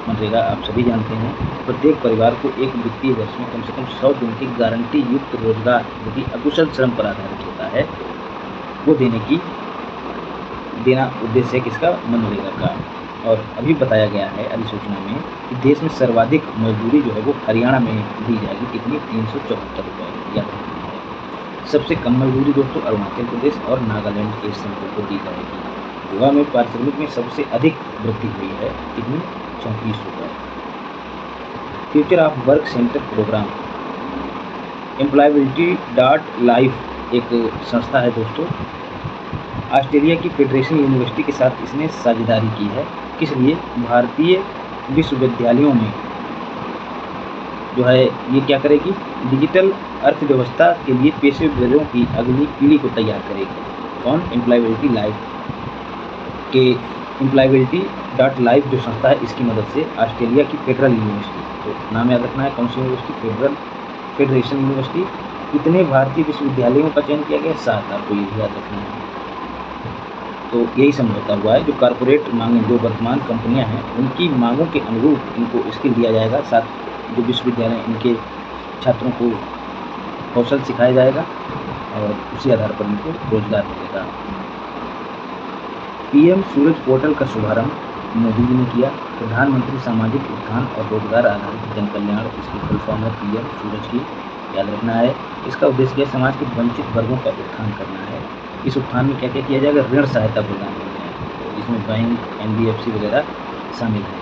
मनरेगा आप सभी जानते हैं, प्रत्येक परिवार को एक वित्तीय वर्ष में कम से कम 100 दिन की गारंटी युक्त रोजगार जो कि अकुशल श्रम पर आधारित होता है वो देना उद्देश्य है किसका, मनरेगा का। और अभी बताया गया है अधिसूचना में कि देश में सर्वाधिक मजदूरी जो है वो हरियाणा में दी जाएगी, कितनी, 374 रुपये, याद रखना है। सबसे कम मजदूरी दोस्तों अरुणाचल प्रदेश और नागालैंड के श्रमिकों को दी जाएगी। गोवा में पारिश्रमिक में सबसे अधिक वृद्धि हुई है, कितनी, 34 रुपये। Future of work centre program, employability life एक संस्था है दोस्तों। ऑस्ट्रेलिया की फेडरेशन यूनिवर्सिटी के साथ इसने साझेदारी की है। किस लिए, भारतीय विश्वविद्यालयों में जो है ये क्या करेगी, डिजिटल अर्थव्यवस्था के लिए पेशेवरों की अगली पीढ़ी को तैयार करेगी। कौन, एम्प्लॉयबिलिटी लाइफ के एम्प्लॉयबिलिटी.लाइफ जो संस्था है इसकी मदद से ऑस्ट्रेलिया की फेडरल यूनिवर्सिटी, तो नाम याद रखना है कौन सी यूनिवर्सिटी, फेडरेशन यूनिवर्सिटी। कितने भारतीय विश्वविद्यालयों का चयन किया गया, 7, आपको ये भी याद रखना है। तो यही समझौता हुआ है, जो कॉर्पोरेट मांगें, जो वर्तमान कंपनियां हैं उनकी मांगों के अनुरूप इनको स्किल दिया जाएगा, साथ जो विश्वविद्यालय इनके छात्रों को कौशल सिखाया जाएगा और उसी आधार पर इनको रोजगार मिलेगा। पीएम सूरज पोर्टल का शुभारंभ मोदी जी ने किया। प्रधानमंत्री सामाजिक उत्थान और रोजगार आधारित जन कल्याण, इसकी फुल फॉर्म है पीएम सूरज की, याद रखना है। इसका उद्देश्य समाज के वंचित वर्गों का उत्थान करना है। इस उत्थान में क्या क्या किया जाएगा, ऋण सहायता प्रदान करना है, तो इसमें बैंक, एनबीएफसी वगैरह शामिल है।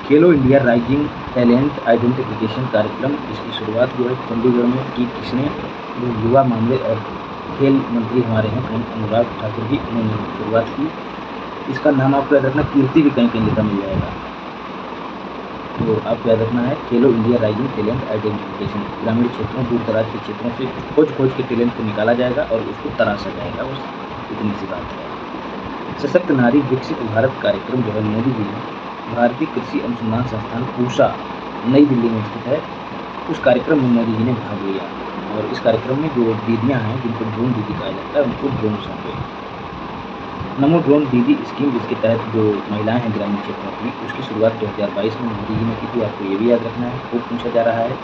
खेलो इंडिया राइजिंग टैलेंट आइडेंटिफिकेशन कार्यक्रम, इसकी शुरुआत जो है चंडीगढ़ में की किसने, जो युवा मामले और खेल मंत्री हमारे हैं कौन, अनुराग ठाकुर जी, उन्होंने शुरुआत की। इसका नाम आपको याद रखना, कीर्ति भी कहीं कहीं लिखा मिल जाएगा, तो आपको याद रखना है खेलो इंडिया राइजिंग टैलेंट आइडेंटिफिकेशन। ग्रामीण क्षेत्रों, दूर दराज के क्षेत्रों से खोज के टैलेंट को निकाला जाएगा और उसको तराशा जाएगा, बस इतनी सी बात है। सशक्त नारी विकसित भारत कार्यक्रम जो है मोदी जी ने भारतीय कृषि अनुसंधान संस्थान पूसा नई दिल्ली में स्थित है, उस कार्यक्रम में मोदी जी ने भाग लिया। और इस कार्यक्रम में जो दीदियाँ हैं जिनको ड्रोन दीदी कहा जाता है उनको ड्रोन सौंपे। नमो ड्रोन दीदी स्कीम, जिसके तहत जो महिलाएं हैं ग्रामीण क्षेत्रों की, उसकी शुरुआत 2022 में मोदी जी ने की थी, आपको ये भी याद रखना है, खूब पूछा जा रहा है,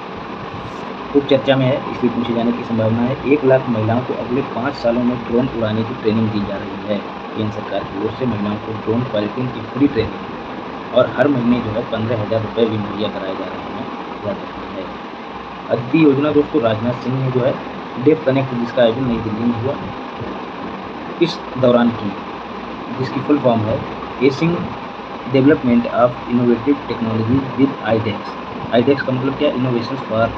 खूब चर्चा में है, इसलिए पूछे जाने की संभावना है। 1 लाख महिलाओं को अगले 5 सालों में ड्रोन उड़ाने की ट्रेनिंग दी जा रही है। केंद्र सरकार की ओर से महिलाओं को ड्रोन पायलटिंग की फ्री ट्रेनिंग और हर महीने जो है 15,000 रुपये भी मुहैया कराए जा रहे हैं, याद रखना है। अदिति योजना दोस्तों राजनाथ सिंह ने जो है डेफ कनेक्ट जिसका आयोजन नई दिल्ली में हुआ इस दौरान की, जिसकी फुल फॉर्म है acing development of innovative technology with iDEX. IDEX का मतलब क्या, इनोवेशंस फॉर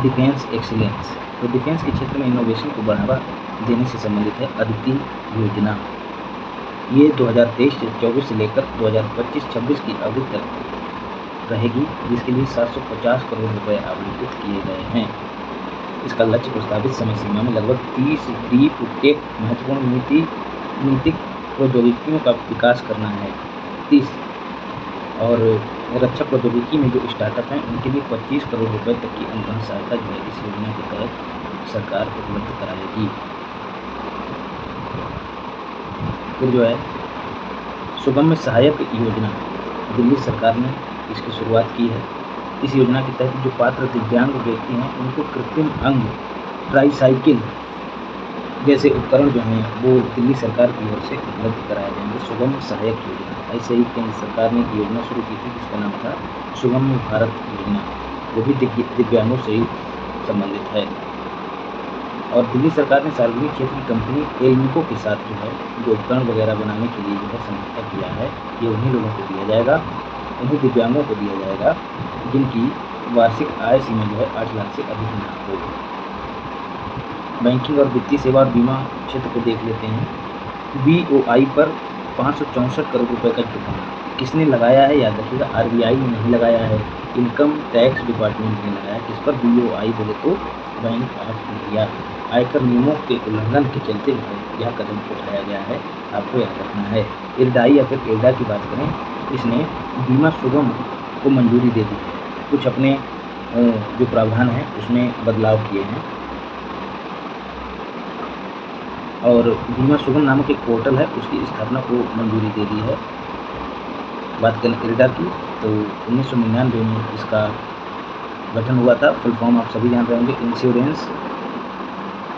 डिफेंस एक्सीलेंस। तो डिफेंस के क्षेत्र में इनोवेशन को बढ़ावा देने से संबंधित है अदिति योजना। ये 2023-24 से लेकर 2025-26 की अवधि तक रहेगी, जिसके लिए 750 करोड़ रुपए आवंटित किए गए हैं। इसका लक्ष्य प्रस्तावित समय सीमा में लगभग 30 डीप टेक महत्वपूर्ण नीतिक प्रौद्योगिकियों का विकास करना है 30, और रक्षा प्रौद्योगिकी में जो स्टार्टअप हैं उनके लिए 25 करोड़ रुपए तक की अनुदान सहायता जो है इस योजना के तहत सरकार उपलब्ध कराएगी। फिर जो है सुगम्य सहायक योजना, दिल्ली सरकार ने इसकी शुरुआत की है। इस योजना के तहत जो पात्र दिव्यांग व्यक्ति हैं उनको कृत्रिम अंग, ट्राईसाइकिल जैसे उपकरण जो हैं वो दिल्ली सरकार की ओर से उपलब्ध कराए जाएंगे। सुगम्य सहायक योजना, ऐसे ही केंद्र सरकार ने एक योजना शुरू की थी जिसका नाम था सुगम्य भारत योजना, वो भी दिव्यांगों से ही संबंधित है। और दिल्ली सरकार ने सार्वजनिक क्षेत्र की कंपनी एल्मिको के साथ जो है जो उपकरण वगैरह बनाने के लिए जो है समझौता किया है, ये उन्हीं लोगों को दिया जाएगा, उन्हीं दिव्यांगों को दिया जाएगा जिनकी वार्षिक आय सीमा जो है 8 लाख से अधिक न हो। बैंकिंग और वित्तीय सेवा और बीमा क्षेत्र को देख लेते हैं। BOI पर 564 करोड़ रुपए का जुर्माना, किसने लगाया है, याद रखिएगा आरबीआई ने नहीं लगाया है, इनकम टैक्स डिपार्टमेंट ने लगाया। किस पर, बीओआई बोले तो बैंक ऑफ इंडिया। आयकर नियमों के उल्लंघन के चलते जो है यह कदम उठाया गया है, आपको याद रखना है। इरडाई या फिर इरडा की बात करें, इसने बीमा सुगम को मंजूरी दे दी है। कुछ अपने जो प्रावधान है उसमें बदलाव किए हैं और बीमा सुगम नामक एक पोर्टल है उसकी स्थापना को मंजूरी दे दी है। बात करें इरडा की तो 1999 में इसका गठन हुआ था। फुल फॉर्म आप सभी जान रहे होंगे,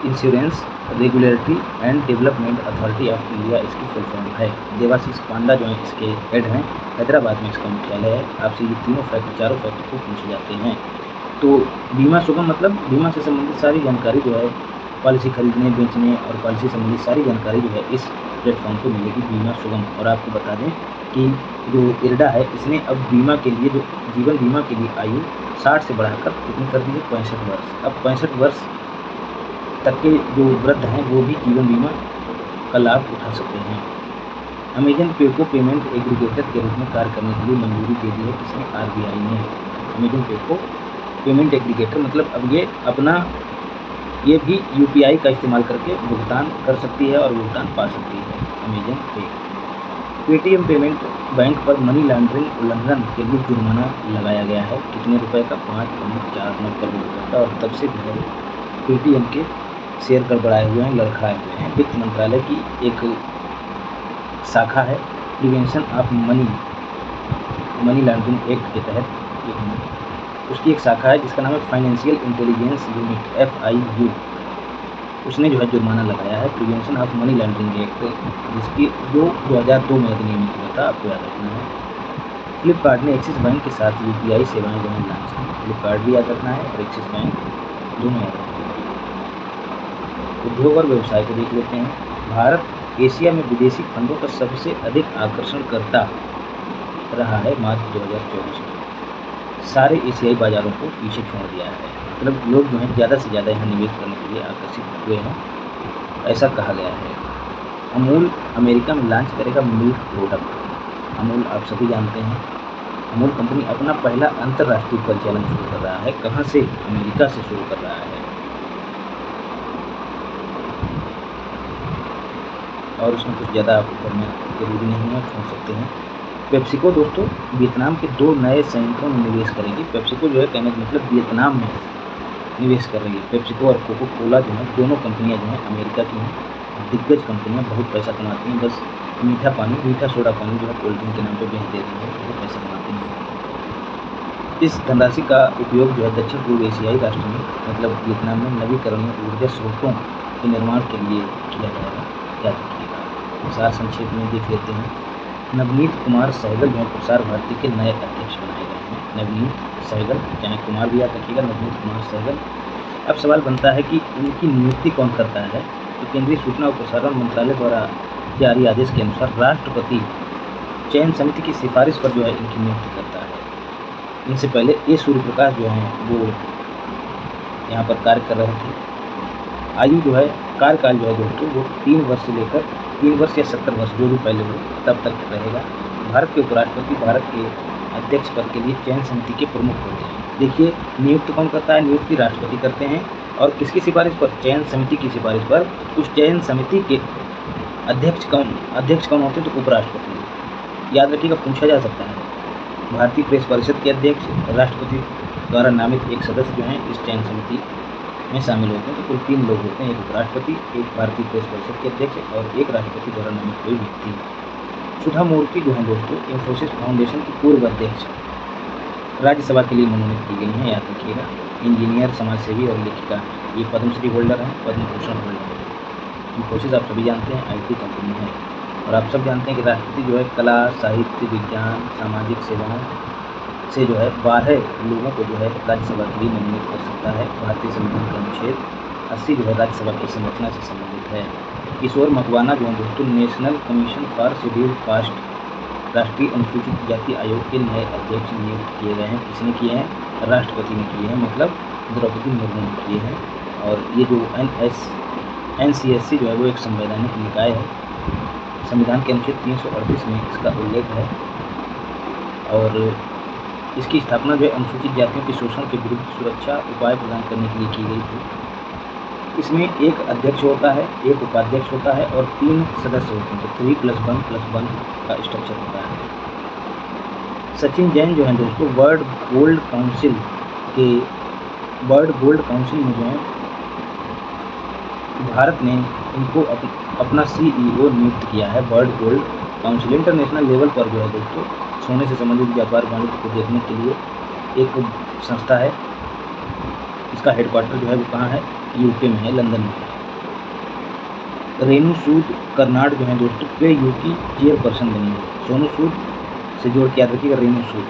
insurance regulatory and development authority of India इसकी फुल फॉर्म है। देवाशीष पांडा जो है इसके हेड हैं, हैदराबाद में इसका मुख्यालय है। आपसे ये चारों फैक्ट को पूछे जाते हैं। तो बीमा सुगम मतलब बीमा से संबंधित सारी जानकारी जो है, पॉलिसी खरीदने बेचने और पॉलिसी संबंधित सारी जानकारी जो है इस प्लेटफॉर्म पर मिलेगी, बीमा सुगम। और आपको बता दें कि जो इरडा है इसने अब बीमा के लिए, जो जीवन बीमा के लिए आयु 60 से बढ़ाकर कितनी कर दी है, 65 वर्ष। अब 65 वर्ष तक के जो वृद्ध हैं वो भी जीवन बीमा का लाभ उठा सकते हैं। अमेजन पे को पेमेंट एग्रीगेटर के रूप में कार्य करने के लिए मंजूरी दे दी है किसने, आरबीआई ने। अमेजन पे को पेमेंट एग्रीगेटर मतलब अब ये भी यूपीआई का इस्तेमाल करके भुगतान कर सकती है और भुगतान पा सकती है, अमेजन पे। पेटीएम पेमेंट बैंक पर मनी लॉन्ड्रिंग उल्लंघन के लिए जुर्माना लगाया गया है, कितने रुपए का, 5.49 करोड़ रुपये का। और तब से जो है पेटीएम के शेयर गड़बड़ाए हुए हैं, लड़खड़ाए हुए हैं। वित्त मंत्रालय की एक शाखा है prevention of money laundering act के तहत, उसकी एक शाखा है जिसका नाम है फाइनेंशियल इंटेलिजेंस यूनिट, FIU। उसने जो है जुर्माना लगाया है prevention of money laundering act, जिसकी जो 2002 में अधिनियमित हुआ था, आपको याद रखना है। फ्लिपकार्ट ने एक्सिस बैंक के साथ यूपीआई सेवाएं जो है लॉन्च की। फ्लिपकार्ट भी याद रखना है और एक्सिस बैंक दोनों याद रखना है। उद्योग और व्यवसाय को देख लेते हैं। भारत एशिया में विदेशी फंडों का सबसे अधिक आकर्षणकर्ता रहा है मार्च 2024 में। सारे एशियाई बाजारों को पीछे छोड़ दिया है, मतलब लोग जो है ज़्यादा से ज़्यादा यहाँ निवेश करने के लिए आकर्षित हुए हैं, ऐसा कहा गया है। अमूल अमेरिका में लॉन्च करेगा मिल्क प्रोडक्ट। अमूल आप सभी जानते हैं, अमूल कंपनी अपना पहला अंतर्राष्ट्रीय परिचालन शुरू कर रहा है। कहाँ से, अमेरिका से शुरू कर रहा है। और उसमें कुछ ज़्यादा आपको करना जरूरी नहीं है, छोड़ सकते हैं। पेप्सिको दोस्तों वियतनाम के 2 नए संयंत्रों में निवेश करेगी। पेप्सिको जो है कहने का मतलब वियतनाम में निवेश कर रही है। पेप्सिको और कोको कोला जो है दोनों कंपनियां जो हैं अमेरिका की हैं, दिग्गज कंपनियां, बहुत पैसा कमाती हैं। बस मीठा सोडा पानी जो है कोल्ड ड्रिंक के नाम पे बेच देती हैं, बहुत पैसा कमाती हैं। इस धनराशि का उपयोग जो है दक्षिण पूर्व एशियाई राष्ट्र में मतलब वियतनाम में नवीकरणीय ऊर्जा स्रोतों के निर्माण के लिए किया जाएगा, याद रखिएगा। सार संक्षेप में देख लेते हैं। नवनीत कुमार सहगल जो प्रसार भारती के नए अध्यक्ष बनाए गए हैं। नवनीत सहगल, चाहे कुमार भी याद रखिएगा, नवनीत कुमार सहगल। अब सवाल बनता है कि उनकी नियुक्ति कौन करता है, तो केंद्रीय सूचना और प्रसारण मंत्रालय द्वारा जारी आदेश के अनुसार राष्ट्रपति चयन समिति की सिफारिश पर जो है इनकी नियुक्ति करता है। इनसे पहले ए सूर्य प्रकाश जो हैं वो यहाँ पर कार्य कर रहे थे। आयु जो है, कार्यकाल जो है दोस्तों वो 3 वर्ष से लेकर 3 वर्ष या 70 वर्ष जो भी पहले हो तब तक रहेगा। भारत के उपराष्ट्रपति भारत के अध्यक्ष पद के लिए चयन समिति के प्रमुख होते हैं। देखिए नियुक्त कौन करता है, नियुक्ति राष्ट्रपति करते हैं और किसकी सिफारिश पर, चयन समिति की सिफारिश पर। उस चयन समिति के अध्यक्ष कौन होते हैं, तो उपराष्ट्रपति। याद रखिएगा, पूछा जा सकता है। भारतीय प्रेस परिषद के अध्यक्ष राष्ट्रपति द्वारा नामित एक सदस्य जो हैं इस चयन समिति में शामिल होते हैं। तो कुल 3 लोग होते हैं, एक उपराष्ट्रपति, एक भारतीय प्रेस परिषद के अध्यक्ष और एक राष्ट्रपति द्वारा नामित कोई व्यक्ति। सुधा मूर्ति जो है दोस्तों इंफोसिस फाउंडेशन की पूर्व अध्यक्ष राज्यसभा के लिए मनोनीत की गई हैं, याद रखिएगा। इंजीनियर, समाजसेवी और लेखिका, ये पद्मश्री होल्डर हैं, पद्म भूषण होल्डर हैं। इंफोसिस आप सभी जानते हैं IT कंपनी है। और आप सब जानते हैं कि राष्ट्रपति जो है कला, साहित्य, विज्ञान, सामाजिक सेवाओं से जो है 12 लोगों को जो है राज्यसभा के लिए मनोनीत कर सकता है। भारतीय संविधान का अनुच्छेद 80 जो है राज्यसभा की संरचना से संबंधित है। किशोर मकवाना जो है दोस्तों national commission for scheduled caste राष्ट्रीय अनुसूचित जाति आयोग के नए अध्यक्ष नियुक्त किए गए हैं। किसने किए हैं, राष्ट्रपति ने किए हैं, मतलब द्रौपदी मुर्मू ने किए हैं। और ये जो NCSC जो है वो एक संवैधानिक निकाय है। संविधान के अनुच्छेद 338 में इसका उल्लेख है। और इसकी स्थापना जो है अनुसूचित जातियों के शोषण के विरुद्ध सुरक्षा उपाय प्रदान करने के लिए की गई थी। इसमें एक अध्यक्ष होता है, एक उपाध्यक्ष होता है और 3 सदस्य होते हैं। तो 3+1+1 का स्ट्रक्चर होता है। सचिन जैन जो है दोस्तों वर्ल्ड गोल्ड काउंसिल में जो है भारत ने इनको अपना CEO नियुक्त किया है। World gold council international level पर जो है दोस्तों सोने से संबंधित व्यापार वाणिज्य को देखने के लिए एक संस्था है। इसका हेडक्वार्टर जो है वो कहाँ है? UK में है, लंदन में है। रेणु सूद कर्नाड जो है दोस्तों PayU की चेयरपर्सन बनी है। सोनू सूद से जोड़ के याद रखिएगा रेणु सूद।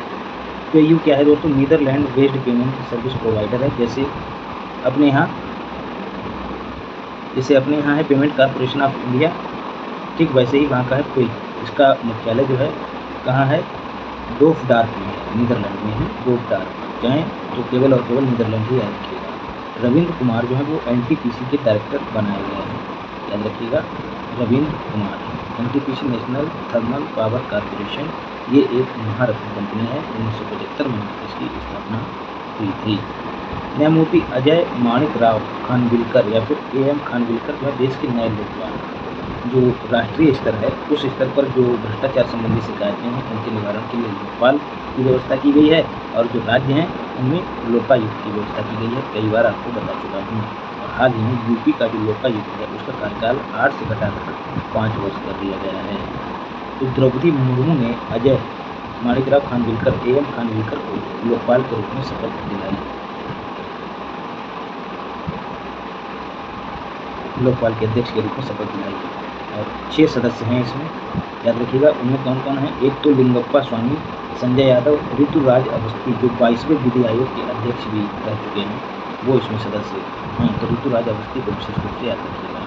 PayU क्या है दोस्तों? Netherlands based payment service provider है। जैसे अपने यहाँ है पेमेंट कॉर्पोरेशन ऑफ इंडिया, ठीक वैसे ही वहाँ का है कोई। इसका मुख्यालय जो है कहाँ है? डोफडार्फ में है, नीदरलैंड में है डोफडार्फ। चाहे तो केवल और केवल नीदरलैंड ही याद रखिएगा। रविंद्र कुमार जो है वो NTPC के डायरेक्टर बनाए गए हैं, याद रखिएगा Ravindra Kumar. NTPC national thermal power corporation ये एक महारत्न कंपनी है। 1975 में इसकी स्थापना हुई थी। न्यायमूर्ति अजय माणिक राव खानविलकर या फिर AM खानविलकर जो है देश के नए लोकपाल। जो राष्ट्रीय स्तर है उस स्तर पर जो भ्रष्टाचार संबंधी शिकायतें हैं उनके निवारण के लिए लोकपाल की व्यवस्था की गई है और जो राज्य हैं उनमें लोकायुक्त की व्यवस्था की गई है। कई बार आपको बता चुका हूँ। और हाल ही में UP का जो लोकायुक्त है उसका कार्यकाल 8 से घटाकर 5 वर्ष कर दिया गया है। तो द्रौपदी मुर्मू ने अजय माणिकराव खानविलकर AM खानविलकर को लोकपाल के रूप में शपथ दिलाई। लोकपाल के अध्यक्ष के रूप में शपथ दिलाई और 6 सदस्य हैं इसमें, याद रखिएगा। उनमें कौन कौन है? एक तो लिंगप्पा स्वामी, संजय यादव, ऋतुराज अवस्थी जो 22वें विधि आयोग के अध्यक्ष भी रह चुके हैं, वो इसमें सदस्य हैं। तो ऋतुराज अवस्थी को विशेष रूप से याद रखिएगा।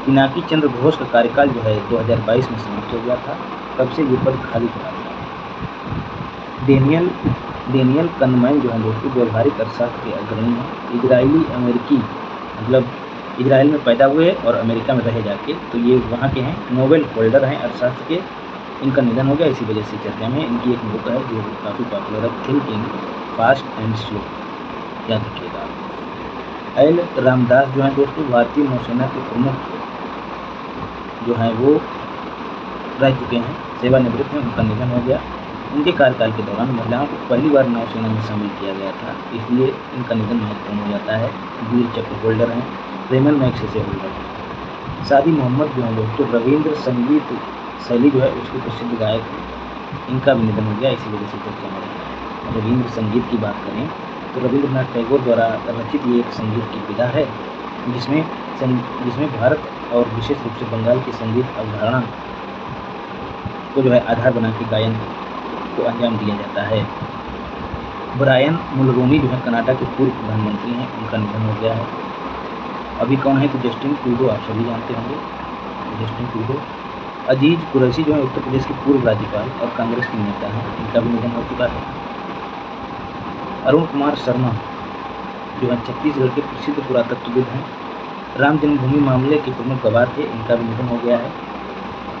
पिनाकी चंद्र घोष का कार्यकाल जो है 2022 में समाप्त हो गया था, तब से ये पद खाली पड़ा था। डेनियल कनमैन जो है दोस्तों व्यवहारिक अर्थशास्त्र के अग्रणी हैं। इजरायली अमेरिकी, मतलब इजराइल में पैदा हुए और अमेरिका में रहे जाके, तो ये वहाँ के हैं, नोबेल होल्डर हैं अर्थशास्त्र के। इनका निधन हो गया, इसी वजह से चर्चा में। इनकी एक बुक है जो काफ़ी पॉपुलर है, थिंकिंग फास्ट एंड स्लो, याद रखिएगा। एल रामदास जो है दोस्तों भारतीय नौसेना के प्रमुख जो हैं वो रह चुके हैं, सेवानिवृत्त हैं, उनका निधन हो गया। उनके कार्यकाल के दौरान महिलाओं को पहली बार नौसेना में शामिल किया गया था, इसलिए इनका निधन महत्वपूर्ण हो जाता है। वीर चक्र होल्डर हैं, रेमन मैग्सेसे से होल्डर हैं। सादी मोहम्मद जो है दोस्तों रविंद्र संगीत शैली जो है उसके प्रसिद्ध गायक हैं, इनका भी निधन हो गया, इसी वजह से चर्चा में रहा। रविंद्र संगीत की बात करें तो रविंद्रनाथ टैगोर द्वारा रचित ये एक संगीत की विधा है जिसमें भारत और विशेष रूप से बंगाल की संगीत अवधारणा को जो है आधार बना के गायन को अंजाम दिया जाता है। ब्रायन मुलरोनी जो है कनाडा के पूर्व प्रधानमंत्री हैं, उनका निधन हो गया है। अभी कौन है? तो जस्टिन ट्रूडो, आप सभी जानते होंगे जस्टिन ट्रूडो। अजीज कुरैशी जो है उत्तर प्रदेश के पूर्व राज्यपाल और कांग्रेस के नेता हैं, इनका भी निधन हो चुका है। अरुण कुमार शर्मा जो है छत्तीसगढ़ के प्रसिद्ध पुरातत्वविद हैं, राम जन्मभूमि मामले के प्रमुख गवाह थे, इनका भी निधन हो गया है।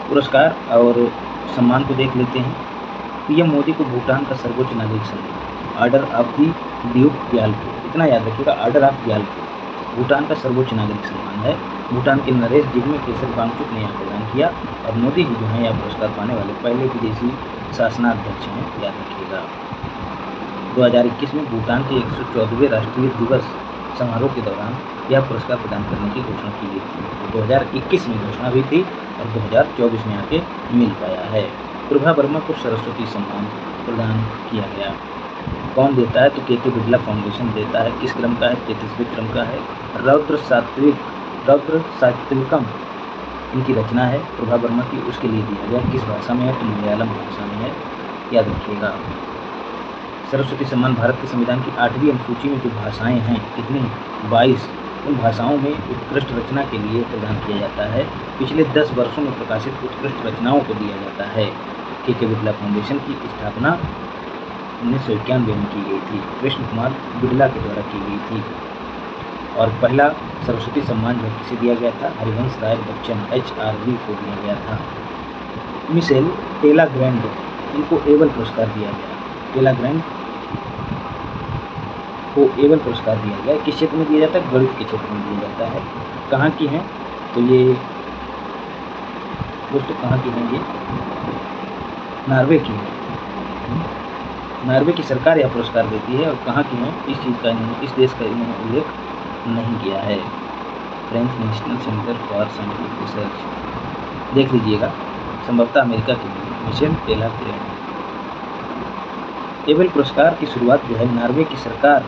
पुरस्कार और सम्मान को देख लेते हैं। PM मोदी को भूटान का सर्वोच्च नागरिक सम्मान order of the Duke Gyalpo, इतना याद रखिएगा, ऑर्डर ऑफ ग्यालपो भूटान का सर्वोच्च नागरिक सम्मान है। भूटान के नरेश जिग्मे केसर वांगचुक ने यह प्रदान किया और मोदी जी जो हैं यह पुरस्कार पाने वाले पहले विदेशी शासनाध्यक्ष हैं, याद रखिएगा। 2021 में भूटान के 114वें राष्ट्रीय दिवस समारोह के दौरान यह पुरस्कार प्रदान करने की घोषणा की गई थी। 2021 में घोषणा हुई थी और 2024 में आके मिल पाया है। प्रभा वर्मा को सरस्वती सम्मान प्रदान किया गया। कौन देता है? तो KK बिरला फाउंडेशन देता है। किस क्रम का है? 33वें क्रम का है। रौद्र सात्विकम इनकी रचना है प्रभा वर्मा की, उसके लिए दिया गया। किस भाषा में है? तो मलयालम भाषा में है, याद रखिएगा। सरस्वती सम्मान भारत के संविधान की 8वीं अनुसूची में जो भाषाएं हैं, कितनी? 22, उन भाषाओं में उत्कृष्ट रचना के लिए प्रदान किया जाता है। पिछले 10 वर्षों में प्रकाशित उत्कृष्ट रचनाओं को दिया जाता है। KK बिरला फाउंडेशन की स्थापना 1991 में की गई थी, कृष्ण कुमार बिरला के द्वारा की गई थी। और पहला सरस्वती सम्मान जो किसे दिया गया था? हरिवंश राय बच्चन HRV को दिया गया था। मिशेल टेलाग्रैंड इनको एबल पुरस्कार दिया गया। केला ग्रैंड को एबल पुरस्कार दिया गया। किस क्षेत्र में दिया जाता है? गणित के क्षेत्र में दिया जाता है। कहाँ की हैं? तो ये दोस्तों कहाँ की हैं? ये नॉर्वे की है। नॉर्वे की सरकार यह पुरस्कार देती है। और कहाँ की हैं? इस चीज़ का इस देश का इन्होंने उल्लेख नहीं किया है। French national centre for scientific research देख लीजिएगा, संभवतः अमेरिका की मिशेल टेलर ग्रैंड। एबल पुरस्कार की शुरुआत जो है नॉर्वे की सरकार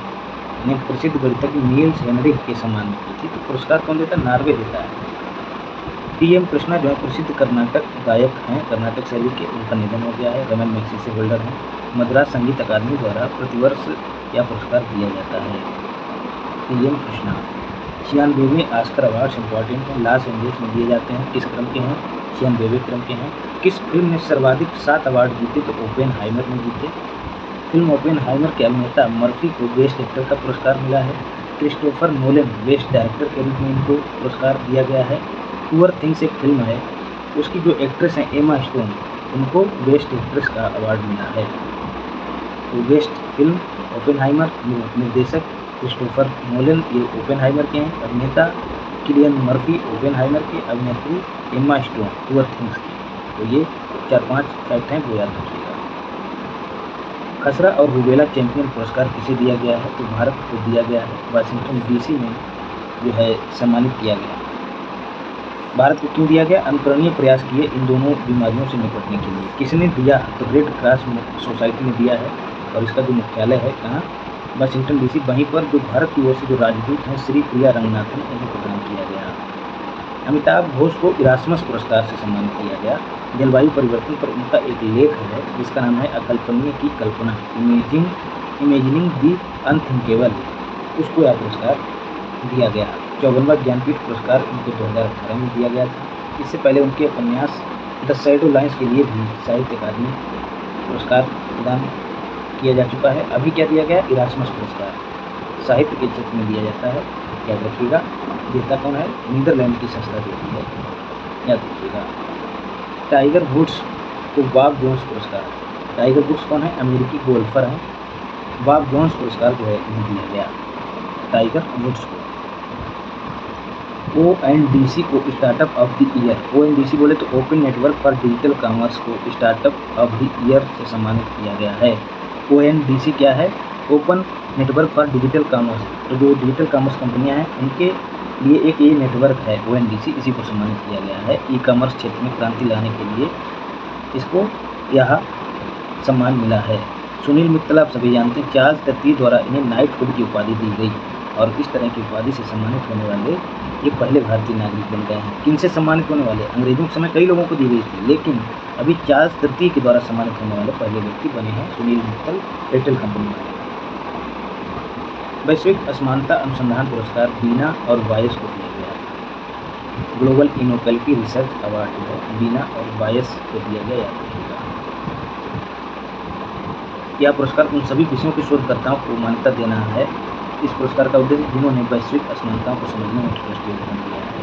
ने प्रसिद्ध गणितज्ञ नील्स हेनरिक के सम्मान में की थी। तो पुरस्कार कौन देता है? नॉर्वे देता है। टी.एम. कृष्णा जो है प्रसिद्ध कर्नाटक गायक हैं, कर्नाटक शैली के, उनका निधन हो गया है। रमन मैग्सेसे होल्डर हैं। मद्रास संगीत अकादमी द्वारा प्रतिवर्ष यह पुरस्कार दिया जाता है। टी.एम. कृष्णा 96वें ऑस्कर अवार्ड्स इंपॉर्टेंट हैं, लॉस एंजल्स में दिए जाते हैं। किस क्रम के हैं? 96वें क्रम के हैं। किस फिल्म ने सर्वाधिक 7 अवार्ड जीते? तो ओपेनहाइमर ने जीते। फिल्म ओपेनहाइमर के अभिनेता मर्फी को बेस्ट एक्टर का पुरस्कार मिला है। क्रिस्टोफर नोलन बेस्ट डायरेक्टर के रूप में इनको पुरस्कार दिया गया है। पुअर थिंग्स एक फिल्म है, उसकी जो एक्ट्रेस हैं एमा स्टोन, उनको बेस्ट एक्ट्रेस का अवार्ड मिला है। तो बेस्ट फिल्म ओपेनहाइमर, निर्देशक क्रिस्टोफर नोलन ये ओपेनहाइमर के हैं, अभिनेता किलियन मर्फी ओपेनहाइमर के, अभिनेत्री एमा स्टोन पुअर थिंग्स की। तो ये 4-5 फैक्ट हैं, वो याद रखिएगा। खसरा और रूबेला चैंपियन पुरस्कार किसे दिया गया है? तो भारत को दिया गया है। वाशिंगटन डीसी में जो है सम्मानित किया गया। भारत को क्यों दिया गया? अनुकरणीय प्रयास किए इन दोनों बीमारियों से निपटने के लिए। किसने दिया? तो रेड क्रॉस सोसाइटी ने दिया है। और इसका जो मुख्यालय है कहाँ? Washington DC. वहीं पर जो भारत की ओर से जो राजदूत हैं श्री प्रिया रंगनाथन, इन्हें प्रदान किया गया। अमिताभ घोष को इरास्मस पुरस्कार से सम्मानित किया गया। जलवायु परिवर्तन पर उनका एक लेख है जिसका नाम है अकल्पनीय की कल्पना, इमेजिनिंग दी अनथिंकेबल, उसको यह पुरस्कार दिया गया। 54वां ज्ञानपीठ पुरस्कार उनको 2018 में दिया गया था। इससे पहले उनके उपन्यास द शैडो लाइन्स के लिए भी साहित्य अकादमी पुरस्कार प्रदान किया जा चुका है। अभी क्या दिया गया? इरास्मस पुरस्कार साहित्य के क्षेत्र में दिया जाता है, याद रखिएगा। देता कौन है? नीदरलैंड की संस्था देती है, याद रखिएगा। टाइगर वुड्स को बॉब जोन्स पुरस्कार, टाइगर वुड्स कौन है? अमेरिकी गोल्फर हैं। बॉब जोन्स पुरस्कार जो है इन्हें दिया गया, टाइगर वुड्स को। ONDC को startup of the year, ONDC बोले तो open network for digital commerce को स्टार्टअप ऑफ द ईयर से सम्मानित किया गया है। ONDC क्या है? Open network for digital commerce. तो जो डिजिटल कॉमर्स कंपनियां हैं उनके लिए एक ये नेटवर्क है ONDC, इसी को सम्मानित किया गया है। ई कॉमर्स क्षेत्र में क्रांति लाने के लिए इसको यह सम्मान मिला है। सुनील मित्तल आप सभी जानते हैं, चार्ल्स तृतीय द्वारा इन्हें नाइटहुड की उपाधि दी गई और इस तरह की उपाधि से सम्मानित होने वाले ये पहले भारतीय नागरिक बन गए हैं। किनसे सम्मानित होने वाले? अंग्रेजों के समय कई लोगों को दी गई थी, लेकिन अभी चार्ल्स तृतीय के द्वारा सम्मानित होने वाले पहले व्यक्ति बने हैं सुनील मित्तल, एयरटेल कंपनी वाले। वैश्विक असमानता अनुसंधान पुरस्कार बीना और वायस को दिया गया। ग्लोबल इनोक्वालिटी रिसर्च अवार्ड जो है बीना और वायस को दिया गया, याद रखिएगा। यह पुरस्कार उन सभी विषयों के शोधकर्ताओं को मान्यता देना है। इस पुरस्कार का उद्देश्य जिन्होंने वैश्विक असमानताओं को समझने में उत्कृष्ट योगदान दिया है।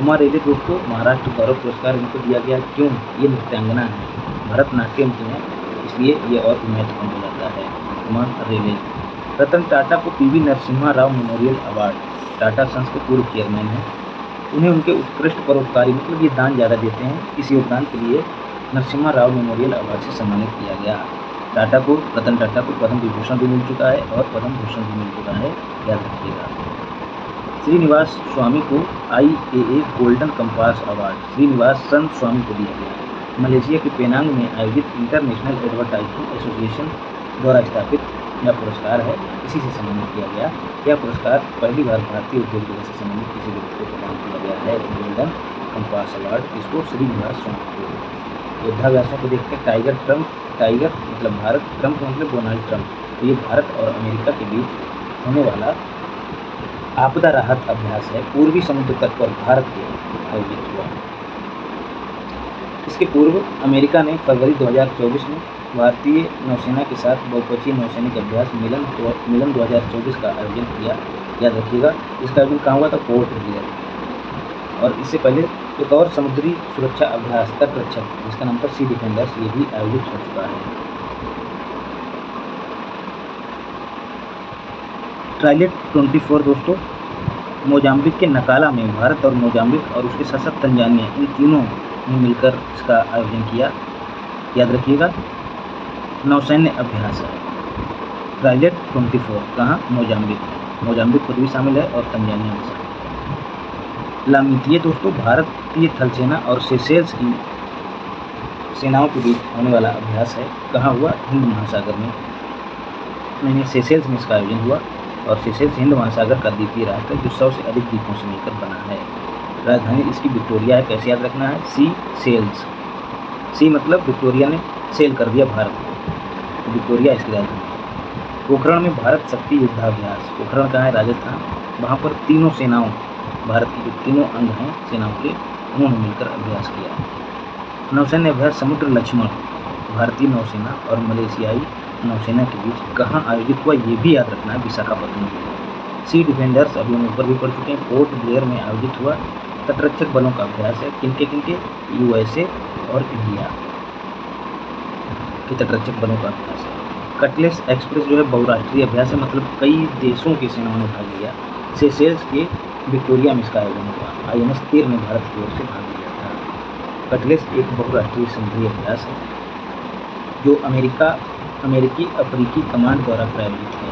उमा रेले दोस्तों महाराष्ट्र गौरव पुरस्कार इनको दिया गया। क्यों? ये नृत्यांगना है, भरतनाट्यम की है, इसलिए ये और भी महत्वपूर्ण हो जाता है। उमा रेले। रतन टाटा को PV Narasimha Rao memorial award, Tata Sons के पूर्व चेयरमैन हैं, उन्हें उनके उत्कृष्ट परोपकारी मतलब ये दान ज़्यादा देते हैं, इस योगदान के लिए नरसिम्हा राव मेमोरियल अवार्ड से सम्मानित किया गया। टाटा को, रतन टाटा को पद्म विभूषण भी मिल चुका है और पद्म भूषण भी मिल चुका है, याद रखिएगा। श्रीनिवास स्वामी को IAA golden compass award Srinivasan Swamy को दिया गया। मलेशिया के पेनांग में आयोजित इंटरनेशनल एडवर्टाइजिंग एसोसिएशन द्वारा स्थापित यह पुरस्कार है, इसी से सम्मानित किया गया। यह पुरस्कार पहली बार भारतीय उद्योग जगत से संबंधित किसी व्यक्ति को प्रदान किया गया है, गोल्डन कंपास अवार्ड, इसको श्रीनिवास स्वामी को। योद्धाभ्यासों को देखते हैं। टाइगर ट्रम्प, टाइगर मतलब भारत, ट्रम्प मतलब डोनाल्ड ट्रम्प। तो ये भारत और अमेरिका के बीच होने वाला आपदा राहत अभ्यास है, पूर्वी समुद्र तट पर भारत के आयोजित हुआ। इसके पूर्व अमेरिका ने फरवरी 2024 में भारतीय नौसेना के साथ बहुपक्षीय नौसैनिक अभ्यास मिलन 2024 का आयोजन किया, याद रखिएगा। इसका आयोजन कहाँ हुआ था? Port Blair. और इससे पहले एक और समुद्री सुरक्षा अभ्यास तटरक्षक जिसका नाम था सी डिफेंडर्स, ये भी आयोजित हो चुका है। ट्राइलेट 24 दोस्तों मोजाम्बिक के नकाला में भारत और मोजाम्बिक और उसके साथ साथ तंजानिया इन तीनों ने मिलकर इसका आयोजन किया। याद रखिएगा, नौसैन्य अभ्यास है ट्राइलेट 24। कहाँ? मोजाम्बिक खुद भी शामिल है और तंजानिया भी शामिल है। लामितिये दोस्तों भारतीय थल सेना और सेशेल्स की सेनाओं के बीच होने वाला अभ्यास है। कहाँ हुआ? हिंद महासागर में सेशेल्स में इसका आयोजन हुआ। और सेशेल्स हिंद महासागर का द्वीपीय राष्ट्र है जो 100 से अधिक द्वीपों से मिलकर बना है। राजधानी इसकी विक्टोरिया है। कैसे याद रखना है? सी सेल्स। सी मतलब विक्टोरिया ने सेल कर दिया भारत को, विक्टोरिया इसकी राजधानी है। पोखरण में भारत शक्ति युद्धाभ्यास। पोखरण कहाँ है? राजस्थान। वहाँ पर तीनों सेनाओं, भारत की जो तीनों अंग हैं सेनाओं के, उन्होंने मिलकर अभ्यास किया। नौसैन्य अभ्यास समुद्र लक्ष्मण भारतीय नौसेना और मलेशियाई नौसेना के बीच कहाँ आयोजित हुआ? ये भी याद रखना है, विशाखापट्टनम। सी डिफेंडर्स अभी हम ऊपर भी पढ़ चुके हैं, पोर्ट ब्लेयर में आयोजित हुआ। तटरक्षक बलों का अभ्यास है। किनके? यूएसए और इंडिया के तटरक्षक बलों का अभ्यास है। कटलेस एक्सप्रेस जो है बहुराष्ट्रीय अभ्यास है, मतलब कई देशों की सेनाओं ने भाग लिया। सेशेल्स के विक्टोरिया में इसका आयोजन हुआ। INS तीर ने भारत की ओर से भाग लिया था। कटलेस एक बहुराष्ट्रीय समुद्री अभ्यास है जो अमेरिकी अफ्रीकी कमांड द्वारा प्रायोजित है।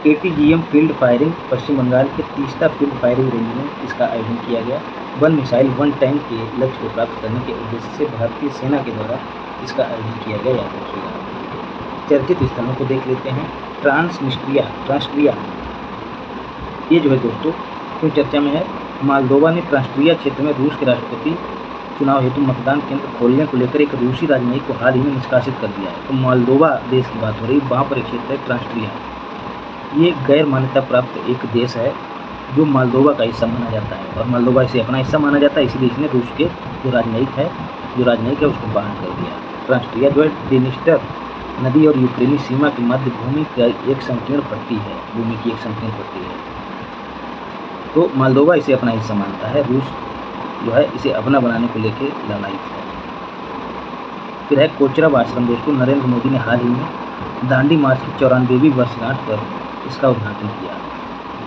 ATGM फील्ड फायरिंग पश्चिम बंगाल के तीस्ता फील्ड फायरिंग रेंज में इसका आयोजन किया गया। 1 मिसाइल 1 टैंक के लक्ष्य को प्राप्त करने के उद्देश्य से भारतीय सेना के द्वारा इसका आयोजन किया गया। याद रखिएगा। चर्चित स्थलों को देख लेते हैं। ट्रांसट्रिया ये जो है दोस्तों क्यों चर्चा में है? मालदोवा ने ट्रांसट्रिया क्षेत्र में रूस के राष्ट्रपति चुनाव हेतु मतदान केंद्र खोलने को लेकर एक रूसी राजनयिक को हाल ही में निष्कासित कर दिया है। तो मालदोवा देश की बात हो रही, वहाँ पर एक क्षेत्र है ट्रांसट्रिया। ये गैर मान्यता प्राप्त एक देश है जो मालदोवा का हिस्सा माना जाता है और मालदोवा इसे अपना हिस्सा माना जाता है, इसलिए इसने रूस के जो राजनयिक है उसको बाहर कर दिया। ट्रांसट्रिया जो है डेनिस्टर नदी और यूक्रेनी सीमा की मध्य भूमि की एक संकीर्ण पट्टी है। तो मालदोवा इसे अपना हिस्सा मानता है, रूस जो है इसे अपना बनाने को लेकर ललायित है। फिर है कोचरब आश्रम दोस्तों, नरेंद्र मोदी ने हाल ही में दांडी मार्च की 94वीं वर्षगांठ पर इसका उद्घाटन किया।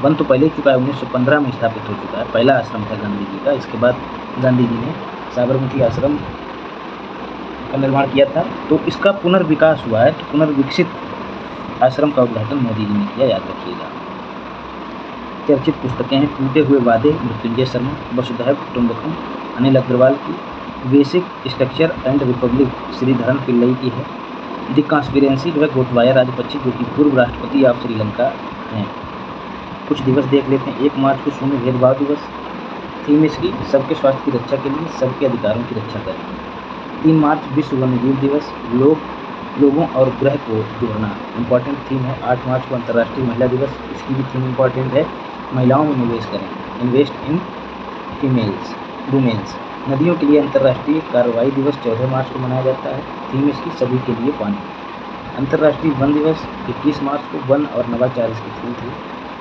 बन तो पहले ही चुका है, 1915 में स्थापित हो चुका है। पहला आश्रम था गांधी जी का। इसके बाद गांधी जी ने साबरमती आश्रम का निर्माण किया था, तो इसका पुनर्विकास हुआ है। तो पुनर्विकसित आश्रम का उद्घाटन मोदी जी ने किया। याद रखिएगा। चर्चित पुस्तकें हैं टूटे हुए वादे मृत्युंजय शर्मा, वसुधैव कुटुंबकम अनिल अग्रवाल की, basic structure and Republic Sreedharan Pillai की है। द कॉन्स्पिरेंसी जो है गोटबाया राजपक्षी जो कि पूर्व राष्ट्रपति ऑफ श्रीलंका हैं। कुछ दिवस देख लेते हैं। 1 मार्च को शून्य भेदभाव दिवस। थीम इसकी सबके स्वास्थ्य की रक्षा के लिए सबके अधिकारों की रक्षा करें। 3 मार्च विश्व वन्यजीव दिवस, लोगों और ग्रह को जोड़ना इम्पॉर्टेंट थीम है। 8 मार्च को अंतर्राष्ट्रीय महिला दिवस, इसकी भी थीम इम्पॉर्टेंट है, महिलाओं में निवेश करें, इन्वेस्ट इन वुमेन्स। नदियों के लिए अंतर्राष्ट्रीय कार्रवाई दिवस 14 मार्च को मनाया जाता है, थीम इसकी सभी के लिए पानी। अंतर्राष्ट्रीय वन दिवस 21 मार्च को वन और नवाचार इसकी थीम थी।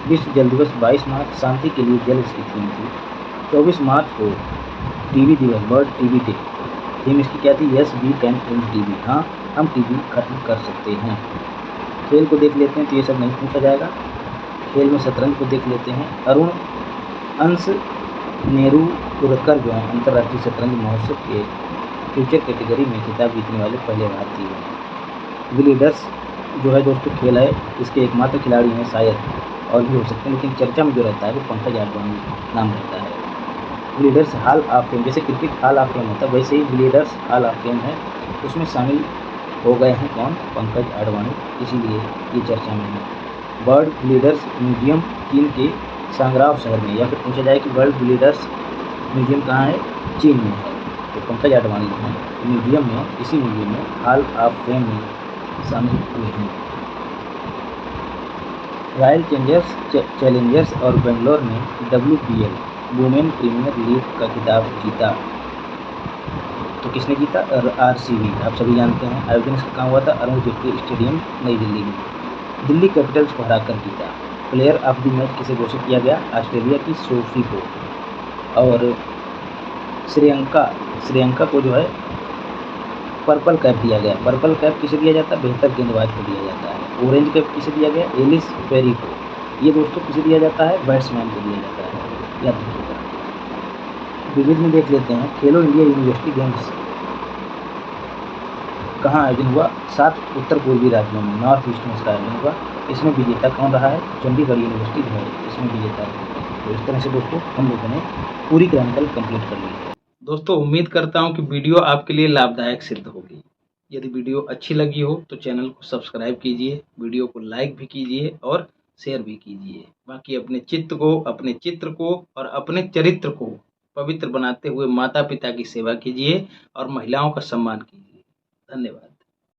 विश्व जल दिवस 22 मार्च, शांति के लिए जल इसकी थीम थी। 24 मार्च को टीवी दिवस, वर्ल्ड टीवी डे, थीम इसकी क्या थी? Yes we can and TV, हाँ हम टीवी खत्म कर सकते हैं। खेल को देख लेते हैं, तो ये सब नहीं पूछा जाएगा। खेल में शतरंज को देख लेते हैं। अरुण अंश नेरुरकर जो है अंतर्राष्ट्रीय शतरंज महोत्सव के फ्यूचर कैटेगरी में खिताब जीतने वाले पहले भारतीय हैं। विलीडर्स जो है दोस्तों खेल है, इसके एकमात्र खिलाड़ी हैं, शायद और भी हो सकते हैं, लेकिन चर्चा में जो रहता है वो पंकज आडवाणी नाम रहता है। विलीडर्स हॉल ऑफ फेम, जैसे क्रिकेट हॉल ऑफ फेम होता है वैसे ही विलीडर्स हॉल ऑफ फेम है, उसमें शामिल हो गए हैं कौन? पंकज आडवाणी, इसीलिए ये चर्चा में है। वर्ल्ड लीडर्स म्यूजियम चीन के सांगराव शहर में, या फिर पूछा जाए कि वर्ल्ड लीडर्स म्यूजियम कहाँ है? चीन में है। तो पंकज आडवाणी जो है म्यूजियम में, इसी म्यूजियम में हॉल ऑफ फेम में शामिल हुए हैं। रॉयल चैलेंजर्स और बेंगलोर ने WPL वुमेन प्रीमियर लीग का खिताब जीता। तो किसने जीता? RCB, आप सभी जानते हैं। आयोजन इसका कहाँ हुआ था? अरुण जेटली स्टेडियम नई दिल्ली में। दिल्ली कैपिटल्स को हराकर जीता। प्लेयर ऑफ द मैच किसे घोषित किया गया? ऑस्ट्रेलिया की सोफी को। और श्रेयंका को जो है पर्पल कैप दिया गया। पर्पल कैप किसे दिया जाता है? बेहतर गेंदबाज को दिया जाता है। ऑरेंज कैप किसे दिया गया? एलिस पेरी को। ये दोस्तों किसे दिया जाता है? बैट्समैन को दिया जाता है। याद रखिएगा। विविध में देख लेते हैं, खेलो इंडिया यूनिवर्सिटी गेम्स कहाँ आयोजन हुआ? 7 उत्तर पूर्वी राज्यों में, नॉर्थ ईस्ट में इसका आयोजन हुआ। इसमें विजेता कौन रहा है? चंडीगढ़ यूनिवर्सिटी जो है इसमें विजेता रही है। तो इस तरह से दोस्तों हम लोगों ने पूरी क्रॉनिकल कंप्लीट कर ली है। दोस्तों उम्मीद करता हूँ कि वीडियो आपके लिए लाभदायक सिद्ध होगी। यदि वीडियो अच्छी लगी हो तो चैनल को सब्सक्राइब कीजिए, वीडियो को लाइक भी कीजिए और शेयर भी कीजिए। बाकी अपने चित्र को और अपने चरित्र को पवित्र बनाते हुए माता पिता की सेवा कीजिए और महिलाओं का सम्मान कीजिए। धन्यवाद।